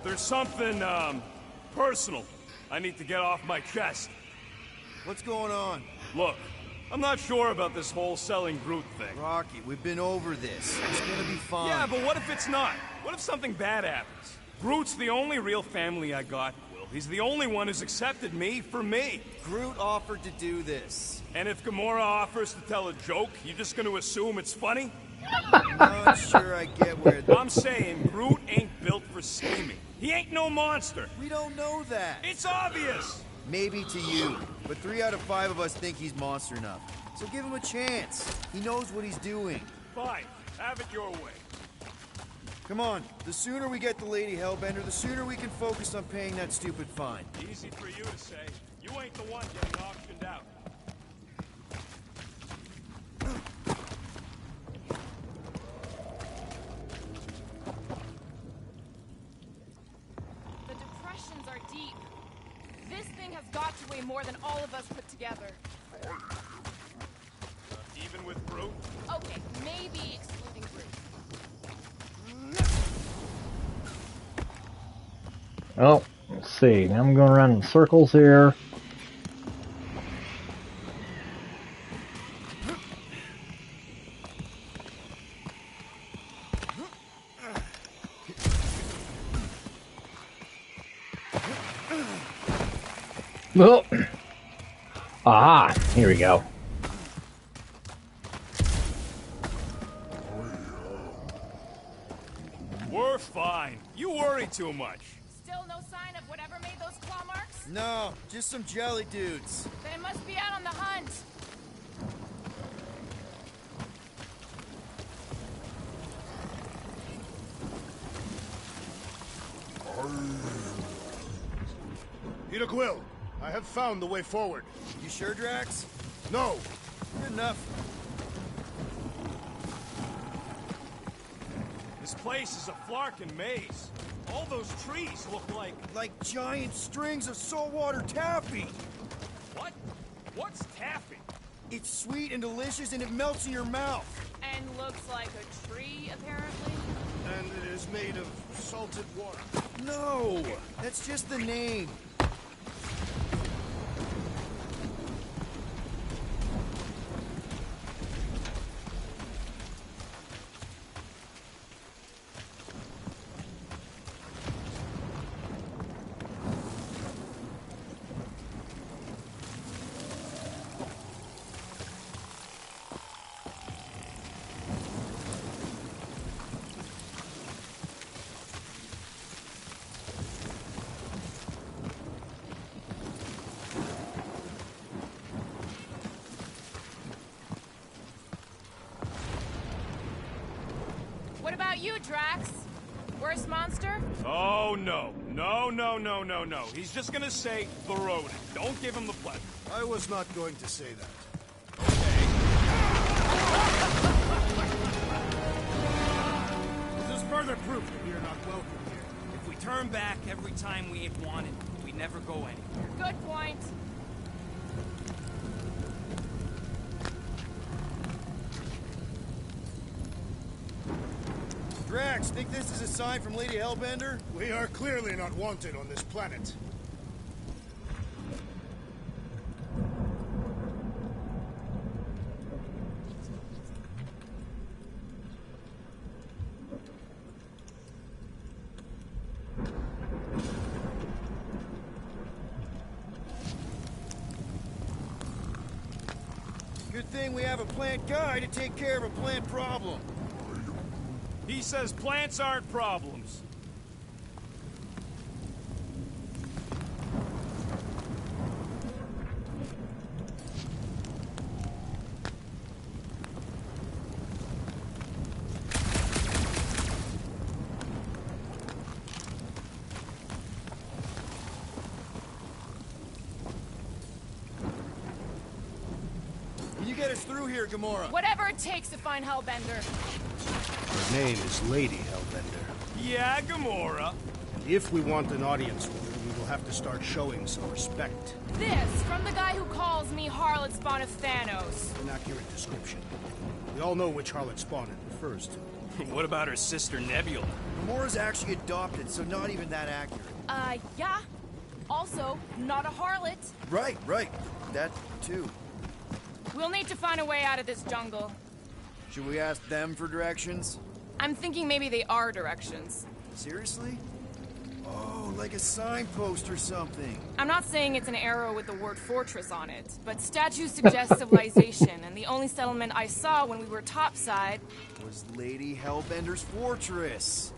There's something, personal I need to get off my chest. What's going on? Look, I'm not sure about this whole selling Groot thing. Rocky, we've been over this. It's gonna be fine. Yeah, but what if it's not? What if something bad happens? Groot's the only real family I got, Quill. He's the only one who's accepted me for me. Groot offered to do this. And if Gamora offers to tell a joke, you just gonna assume it's funny? I'm not sure I get where I'm saying Groot ain't built for scheming. He ain't no monster. We don't know that. It's obvious. Maybe to you, but 3 out of 5 of us think he's monster enough. So give him a chance. He knows what he's doing. Fine. Have it your way. Come on. The sooner we get the Lady Hellbender, the sooner we can focus on paying that stupid fine. Easy for you to say. You ain't the one getting auctioned out. The depressions are deep. This thing has got to weigh more than all of us put together. Even with Groot? Okay, maybe excluding Groot. Well, let's see. Now I'm going around in circles here. Well, aha, here we go. We're fine. You worry too much. Still no sign of whatever made those claw marks? No, just some jelly dudes. They must be out on the hunt. Peter Quill, I have found the way forward. You sure, Drax? No. Good enough. This place is a flarkin' maze. All those trees look like... Like giant strings of saltwater taffy! What? What's taffy? It's sweet and delicious and it melts in your mouth. And looks like a tree, apparently. And it is made of salted water. No! That's just the name. What about you, Drax? Worst monster? Oh, no. No. He's just gonna say Barodi. Don't give him the pleasure. I was not going to say that. This is further proof that we are not welcome here. If we turn back every time we ain't wanted, we never go anywhere. Good point. Drax, think this is a sign from Lady Hellbender? We are clearly not wanted on this planet. Good thing we have a plant guy to take care of a plant problem. He says plants aren't problems. Can you get us through here, Gamora? Whatever it takes to find Hellbender. Her name is Lady Hellbender. Yeah, Gamora. And if we want an audience with her, we will have to start showing some respect. This from the guy who calls me Harlot Spawn of Thanos. An accurate description. We all know which harlot spawn it refers to. What about her sister Nebula? Gamora's actually adopted, so not even that accurate. Yeah. Also, not a harlot. Right. That, too. We'll need to find a way out of this jungle. Should we ask them for directions? I'm thinking maybe they are directions. Seriously? Oh, like a signpost or something. I'm not saying it's an arrow with the word fortress on it, but statues suggest civilization, and the only settlement I saw when we were topside Was Lady Hellbender's fortress.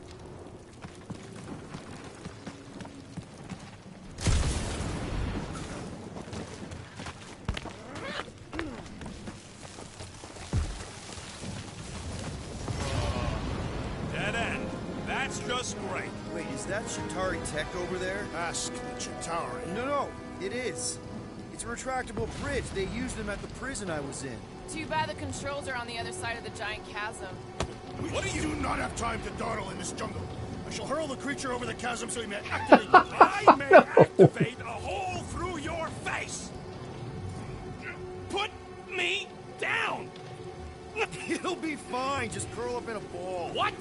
Dead end. That's just great. Wait, is that Shatari tech over there? Ask the Chitauri. No, it is. It's a retractable bridge. They used them at the prison I was in. Too bad the controls are on the other side of the giant chasm. What do you do not have time to dawdle in this jungle? I shall hurl the creature over the chasm so he may activate. I may activate a hole through your face. Put me down. It'll be fine. Just curl up in a ball. What?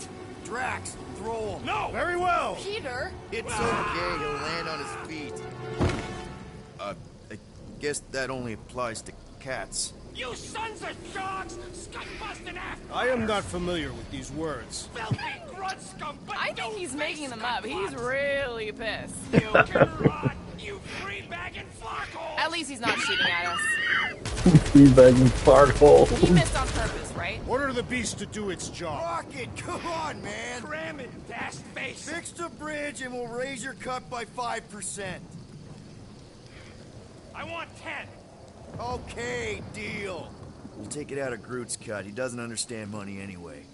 Drax, throw him. No. Very well. Peter? It's okay. He'll land on his feet. I guess that only applies to cats. You sons of dogs! Scum busting ass! I am not familiar with these words. Filthy grunt scum! But I think he's making them up. He's really pissed. You can rot, you free bagging flarkhole! At least he's not shooting at us. Teabagging fart hole. He missed on purpose, right? Order the beast to do its job. Rocket, come on, man. Cram it, dash face! Fix the bridge and we'll raise your cut by 5%. I want 10! Okay, deal. We'll take it out of Groot's cut. He doesn't understand money anyway.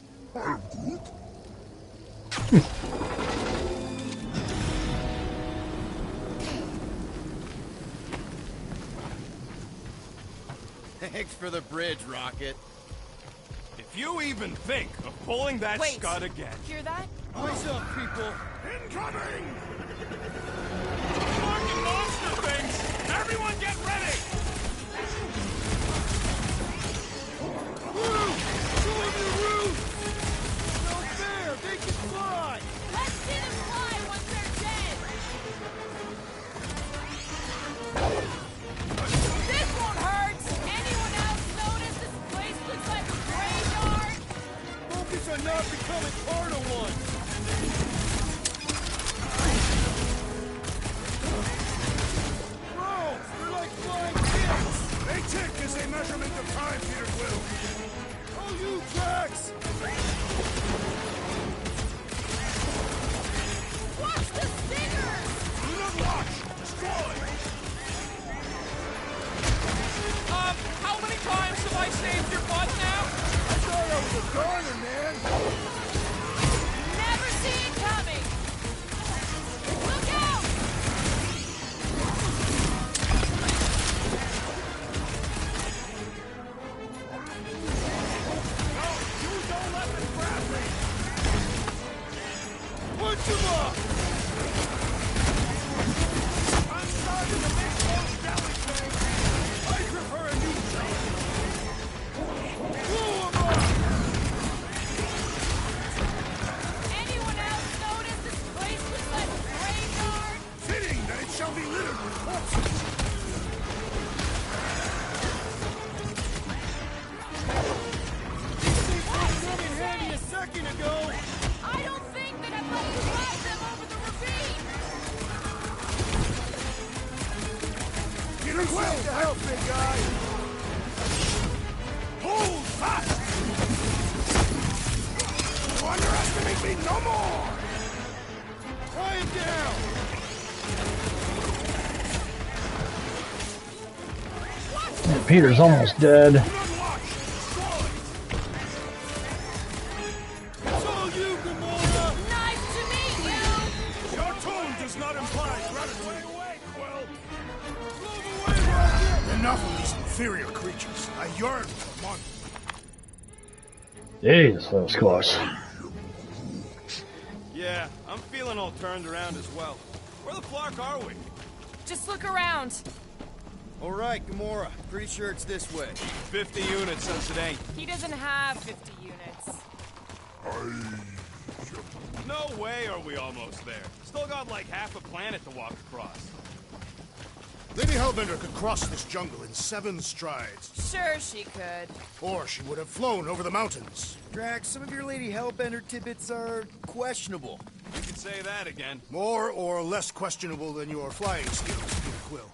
Thanks for the bridge, Rocket. If If you even think of pulling that Wait. scud again. Hear that? Eyes up, people! Incoming! Fucking monster things! Everyone get ready! Roof! Show them your roof! No fair! They can fly! Let's see them fly once they're dead! This won't hurt! Anyone else notice this place looks like a graveyard? Focus on not becoming part of one! Bro! They're like flying kids! A tick is a measurement of time, Peter Quill. Oh, you Drax! Watch the stingers! Do not watch! Destroy! How many times have I saved your butt now? I thought I was a goner, man! Never see it coming! Look out! No, you don't let them grab me! Punch him up! I'm starting to make those jelly things! I prefer a new jelly! Blow him up! Anyone else notice this place looks like a graveyard? Fitting that it shall be littered with corpses! These things were come in handy a second ago! I don't think that I'd let you ride them over the ravine! Peter Quill! To help, big guy! Hold fast! You underestimate me no more! Tie him down! Peter's almost dead. Do not watch! Destroy! It's all you, Gamora! Nice to meet you! Your tone does not imply gratitude. Way away, Quill! Move away, Rocket! Enough of these inferior creatures. I yearn for money. Jeez, that was close. Yeah, I'm feeling all turned around as well. Where the flark are we? Just look around. Alright, Gamora. Pretty sure it's this way. 50 units says it ain't. He doesn't have 50 units. No way are we almost there. Still got like half a planet to walk across. Lady Hellbender could cross this jungle in 7 strides. Sure she could. Or she would have flown over the mountains. Drax, some of your Lady Hellbender tidbits are questionable. You can say that again. More or less questionable than your flying skills, Peter Quill.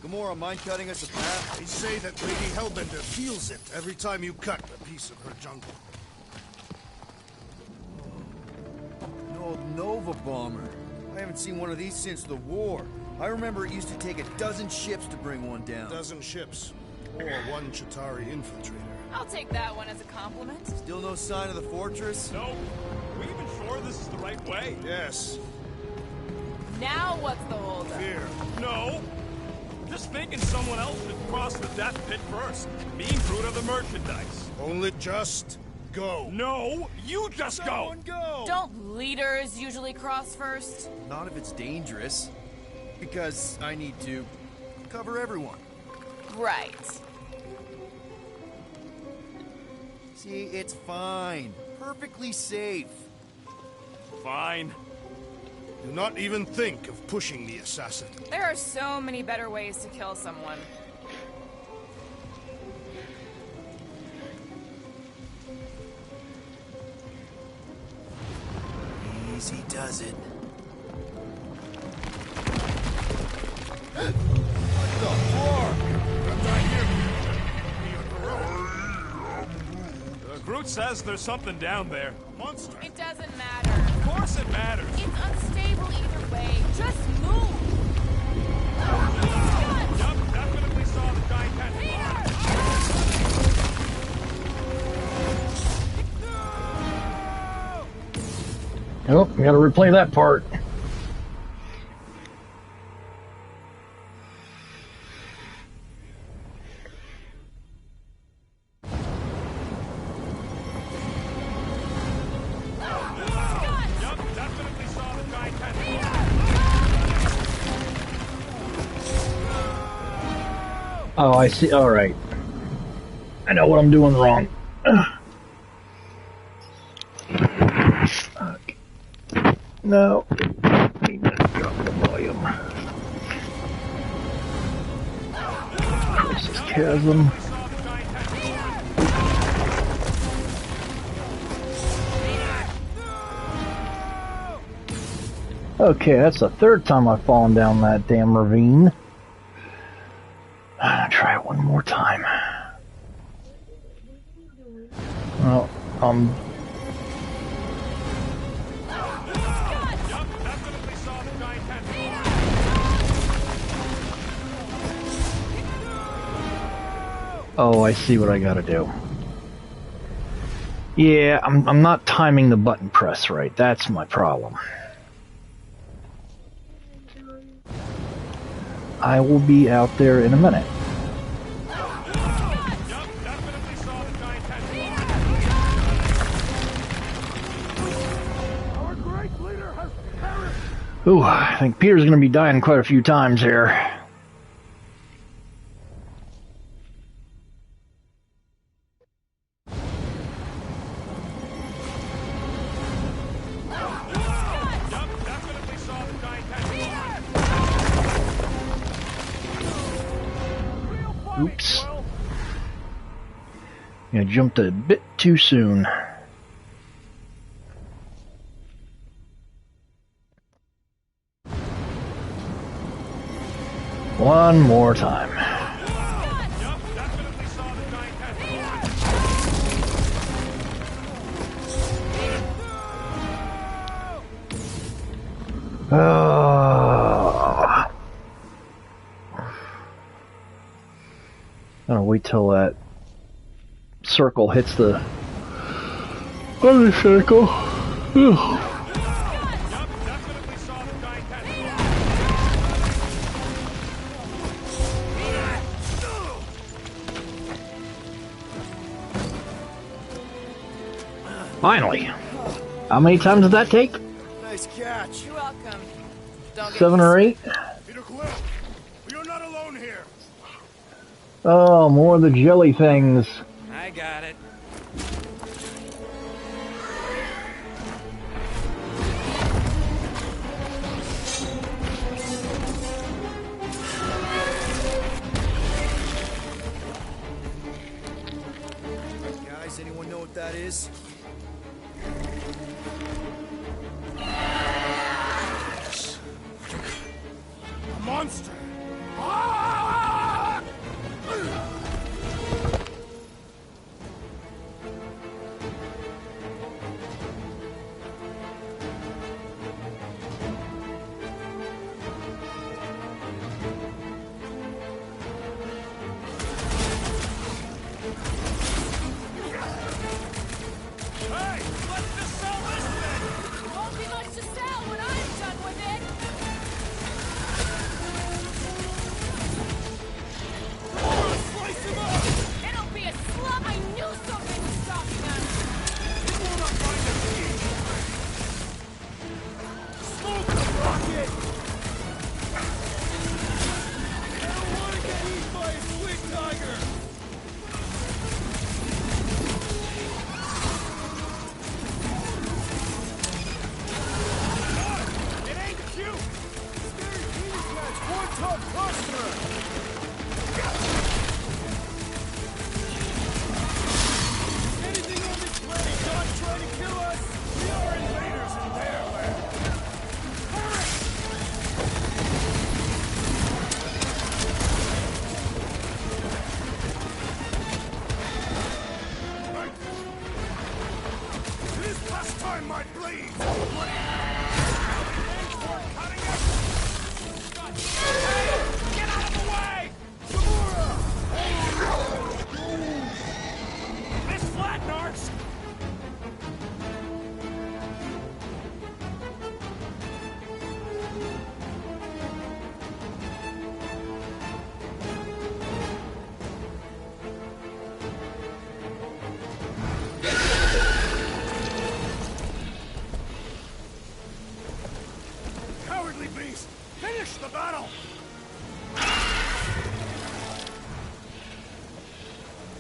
Gamora, mind cutting us a path? They say that Lady Hellbender feels it every time you cut a piece of her jungle. No, Nova Bomber. I haven't seen one of these since the war. I remember it used to take 12 ships to bring one down. 12 ships. Or 1 Chitauri infiltrator. I'll take that one as a compliment. Still no sign of the fortress? Nope. Are we even sure this is the right way? Yes. Now what's the holdup? Fear. No. Just thinking someone else should cross the death pit first. Mean fruit of the merchandise. Only just go. No, you just go. Someone go! Don't leaders usually cross first? Not if it's dangerous. Because I need to cover everyone. Right. See, it's fine. Perfectly safe. Fine. Do not even think of pushing the assassin. There are so many better ways to kill someone. Easy does it. Groot says there's something down there. Monster. It doesn't matter. Of course it matters. It's unstable either way. Just move. Yup, definitely saw the giant panther. Oh, we gotta replay that part. Oh, I see. All right. I know what I'm doing wrong. Okay. No. Need to drop the volume. Crisis Chasm. Okay, that's the third time I've fallen down that damn ravine. I'll try it one more time. Well, oh, I see what I gotta do. Yeah, I'm not timing the button press right. That's my problem. I will be out there in a minute. Ooh, I think Peter's gonna be dying quite a few times here. Oops. I jumped a bit too soon. One more time. I'll wait till that circle hits the other circle. Finally. How many times did that take? Nice catch. You're welcome. Don't get 7 or 8? Peter Quill, you're not alone here. Oh, more of the jelly things. I got it. Guys, anyone know what that is? A monster. Hey, let's just sell this thing. Won't be much to sell when I'm done with it. Slice him up. It'll be a slum. I knew something was stopping us. It will not find us here. Smoke the rocket. I don't want to get eaten by a sweet tiger. It ain't cute. Scary Peter catch one top customer. Anything on this planet not trying to kill us? We are invaders in their land. Right. It is past time, my blade. Cutting it. Get out of the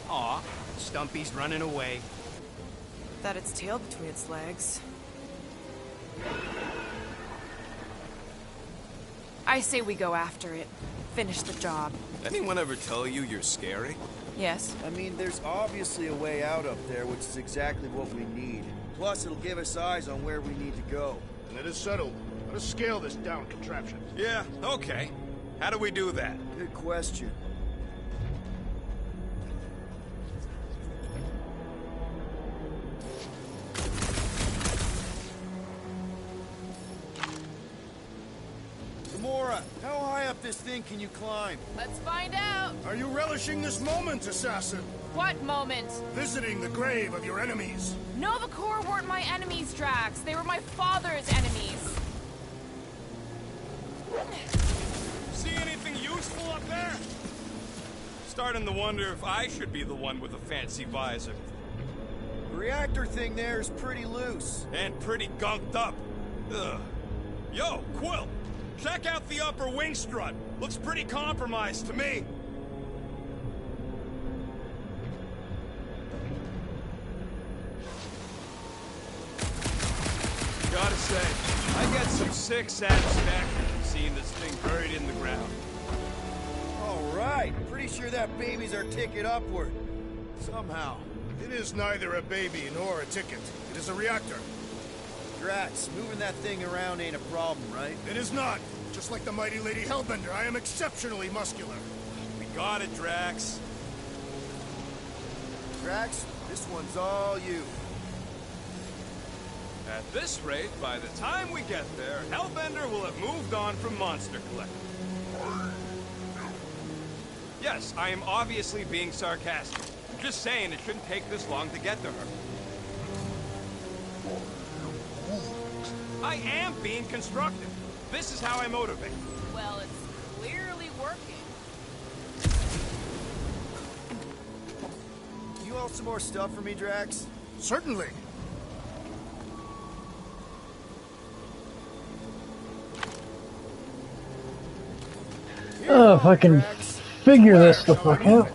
Aw, Stumpy's running away. That its tail between its legs. I say we go after it. Finish the job. Anyone ever tell you you're scary? Yes. I mean, there's obviously a way out up there, which is exactly what we need. Plus, it'll give us eyes on where we need to go. And it is settled. Let us scale this down contraption. Yeah, okay. How do we do that? Good question. Gamora, how high up this thing can you climb? Let's find out. Are you relishing this moment, assassin? What moment? Visiting the grave of your enemies. Nova Corps weren't my enemies, Drax. They were my father's enemies. See anything useful up there? Starting to wonder if I should be the one with a fancy visor. The reactor thing there is pretty loose. And pretty gunked up. Ugh. Yo, Quill! Check out the upper wing strut. Looks pretty compromised to me. Gotta say, I get some sick satisfaction seeing this thing buried in the ground. All right, pretty sure that baby's our ticket upward. Somehow. It is neither a baby nor a ticket. It is a reactor. Drax, moving that thing around ain't a problem, right? It is not. Just like the mighty Lady Hellbender, I am exceptionally muscular. We got it, Drax. Drax, this one's all you. At this rate, by the time we get there, Hellbender will have moved on from Monster Collector. Yes, I am obviously being sarcastic. I'm just saying it shouldn't take this long to get to her. I am being constructive. This is how I motivate. Well, it's clearly working. You want some more stuff for me, Drax? Certainly. If I can figure this the fuck out.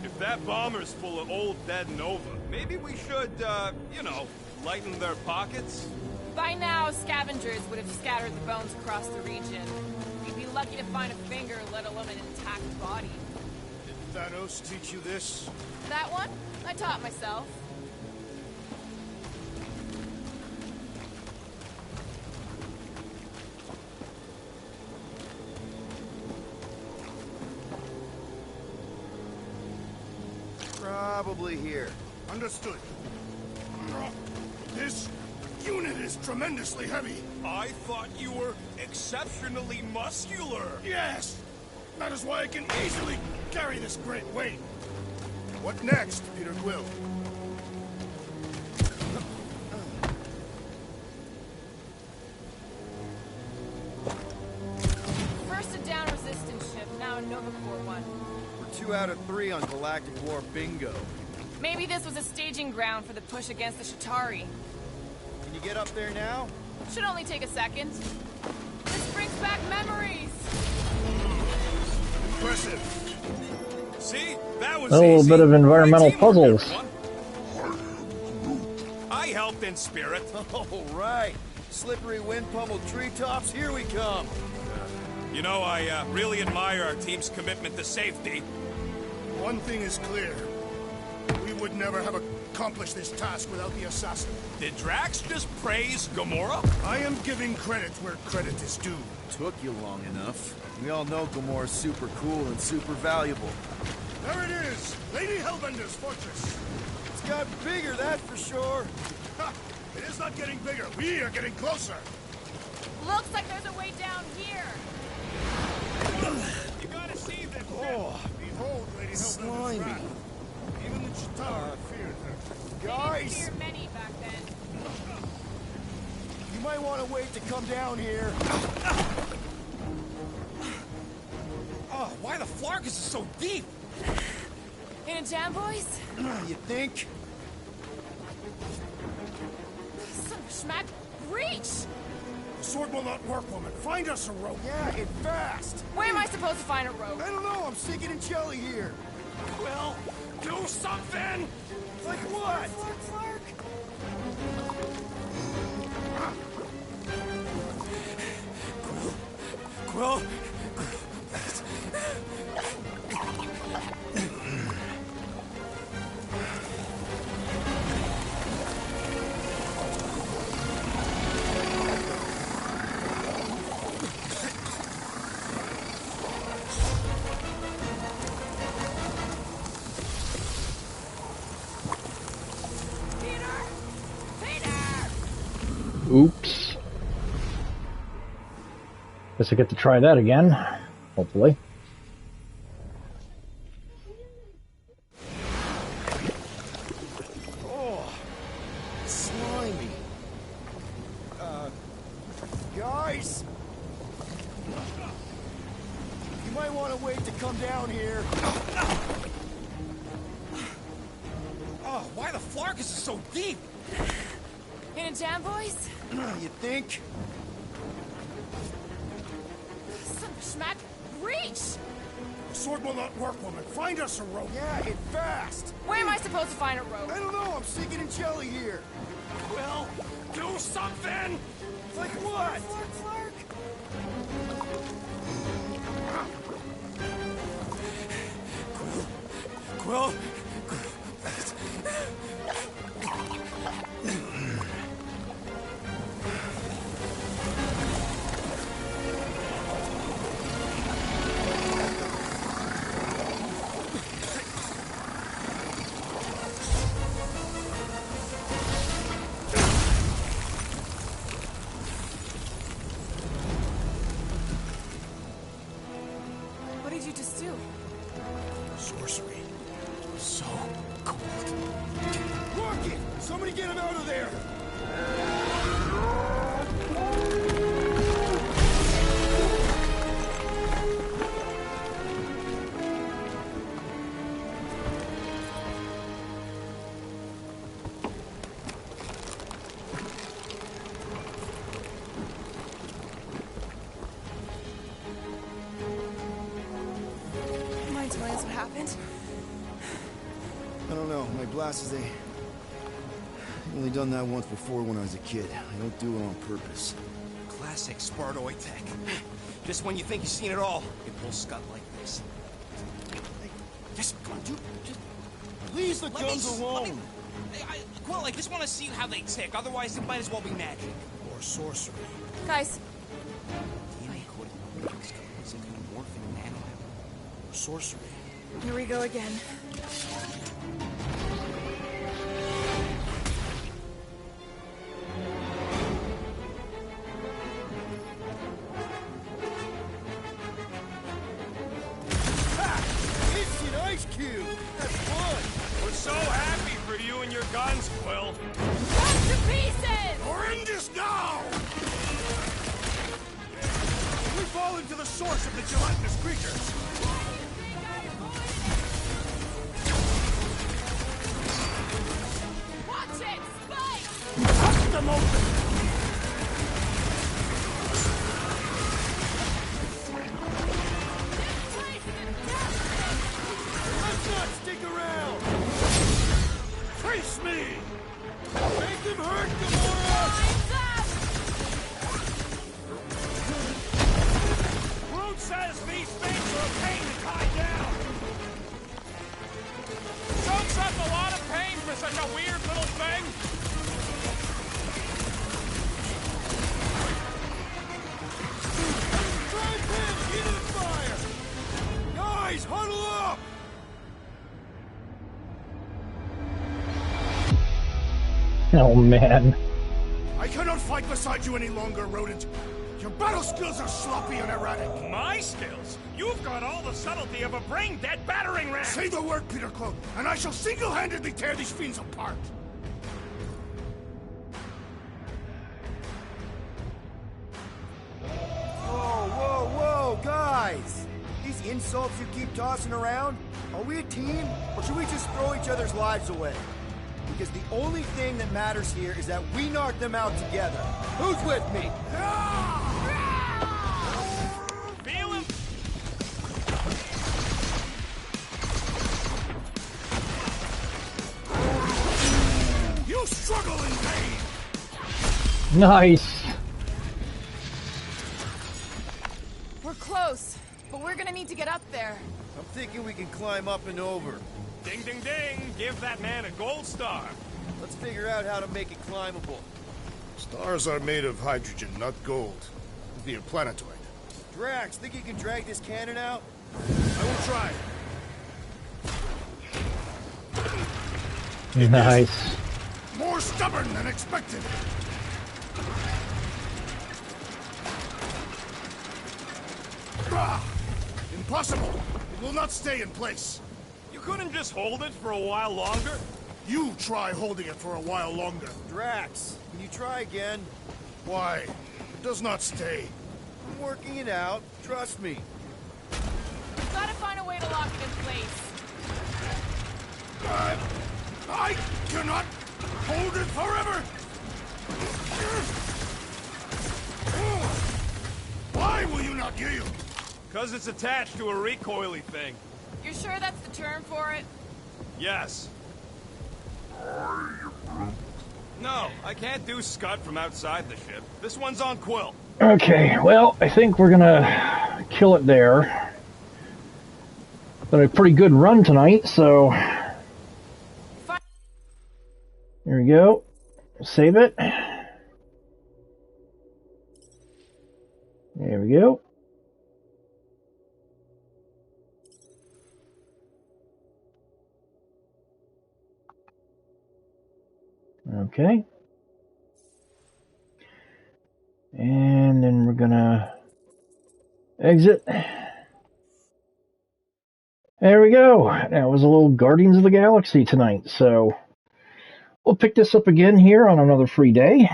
If that bomber's full of old dead Nova, maybe we should, you know, lighten their pockets? By now, scavengers would have scattered the bones across the region. We'd be lucky to find a finger, let alone an intact body. Did Thanos teach you this? That one? I taught myself. Probably here. Understood. This unit is tremendously heavy. I thought you were exceptionally muscular. Yes! That is why I can easily carry this great weight. What next, Peter Quill? First a down resistance ship, now a Nova Corps one. We're 2 out of 3 on Galactic War bingo. Maybe this was a staging ground for the push against the Chitauri. Can you get up there now? Should only take a second. This brings back memories. Impressive. See? That was A little easy. bit of environmental Great teamwork, puzzles. everyone. I helped in spirit. All right. Slippery wind-pummeled treetops, here we come. You know, I really admire our team's commitment to safety. One thing is clear. We would never have accomplished this task without the assassin. Did Drax just praise Gamora? I am giving credit where credit is due. Took you long enough. We all know Gamora's super cool and super valuable. There it is! Lady Hellbender's fortress! It's got bigger, that's for sure. Ha! It is not getting bigger. We are getting closer. Looks like there's a way down here. You gotta see this. Oh, Behold, Lady Hellbender's slimy. wrath. Even the Chitauri feared her. They didn't Guys, fear many back then. you might want to wait to come down here. Oh, why the flark is it so deep? In a jam, boys? You think? Son of a schmack, reach! The sword will not work, woman. Find us a rope. Yeah, and fast! Where am I supposed to find a rope? I don't know, I'm sinking in jelly here. Quill, do something! Like what? Quill? Oops. Guess I get to try that again, hopefully. Oh, slimy. Guys? You might want to wait to come down here. Oh, why the flark is it so deep? In a jam, boys? You think? Son of a schmack, reach! The sword will not work, woman. Find us a rope. Yeah, and fast! Where am I supposed to find a rope? I don't know, I'm sinking in jelly here. Quill, do something! Like what? Quill? What did you just do? Sorcery. So cold. Work it! Somebody get him out of there! Mind telling us what happened? I don't know, my blast is only done that once before when I was a kid. I don't do it on purpose. Classic Spartoid tech. Just when you think you've seen it all, it pulls scut like this. Just, come on, dude. Just Leave the guns alone! Quill, I just want to see how they tick. Otherwise, it might as well be magic. Or sorcery. Guys, Or sorcery. here we go again. It's an ice cube! That's fun! We're so happy for you and your guns, Quill. Come to pieces! Horrendous now! We fall into the source of the gelatinous creatures. Watch it! Spike! Cut them open! Let's not stick around! Face me! Make them hurt, Gamora! Groot says these things are a pain to tie down. Soaks up a lot of pain for such a weird little thing. Try pin! Get in the fire! Guys, huddle up! Oh man. I cannot fight beside you any longer, rodent. Your battle skills are sloppy and erratic. My skills? You've got all the subtlety of a brain-dead battering ram. Say the word, Peter Clone, and I shall single-handedly tear these fiends apart. Whoa, whoa, whoa, guys! These insults you keep tossing around? Are we a team, or should we just throw each other's lives away? Because the only thing that matters here is that we knock them out together. Who's with me? Feel him? You struggle in pain! Nice. We're close, but we're gonna need to get up there. I'm thinking we can climb up and over. Ding, ding, ding! Give that man a gold star! Let's figure out how to make it climbable. Stars are made of hydrogen, not gold. It'd be a planetoid. Drax, think you can drag this cannon out? I will try. Nice. More stubborn than expected. Impossible! It will not stay in place. You couldn't just hold it for a while longer? You try holding it for a while longer. Drax, can you try again? Why? It does not stay. I'm working it out. Trust me. We've gotta find a way to lock it in place. I cannot hold it forever! Why will you not yield? Because it's attached to a recoily thing. You're sure that's the term for it? Yes. No, I can't do Scud from outside the ship. This one's on Quill. Okay, well, I think we're gonna kill it there. Been a pretty good run tonight, so... There we go. Save it. There we go. Okay. And then we're gonna exit. There we go. That was a little Guardians of the Galaxy tonight, so we'll pick this up again here on another free day.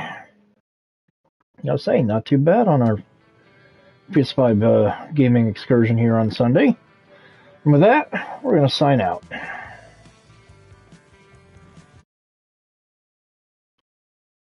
I'll say, not too bad on our PS5 gaming excursion here on Sunday. And with that, we're going to sign out.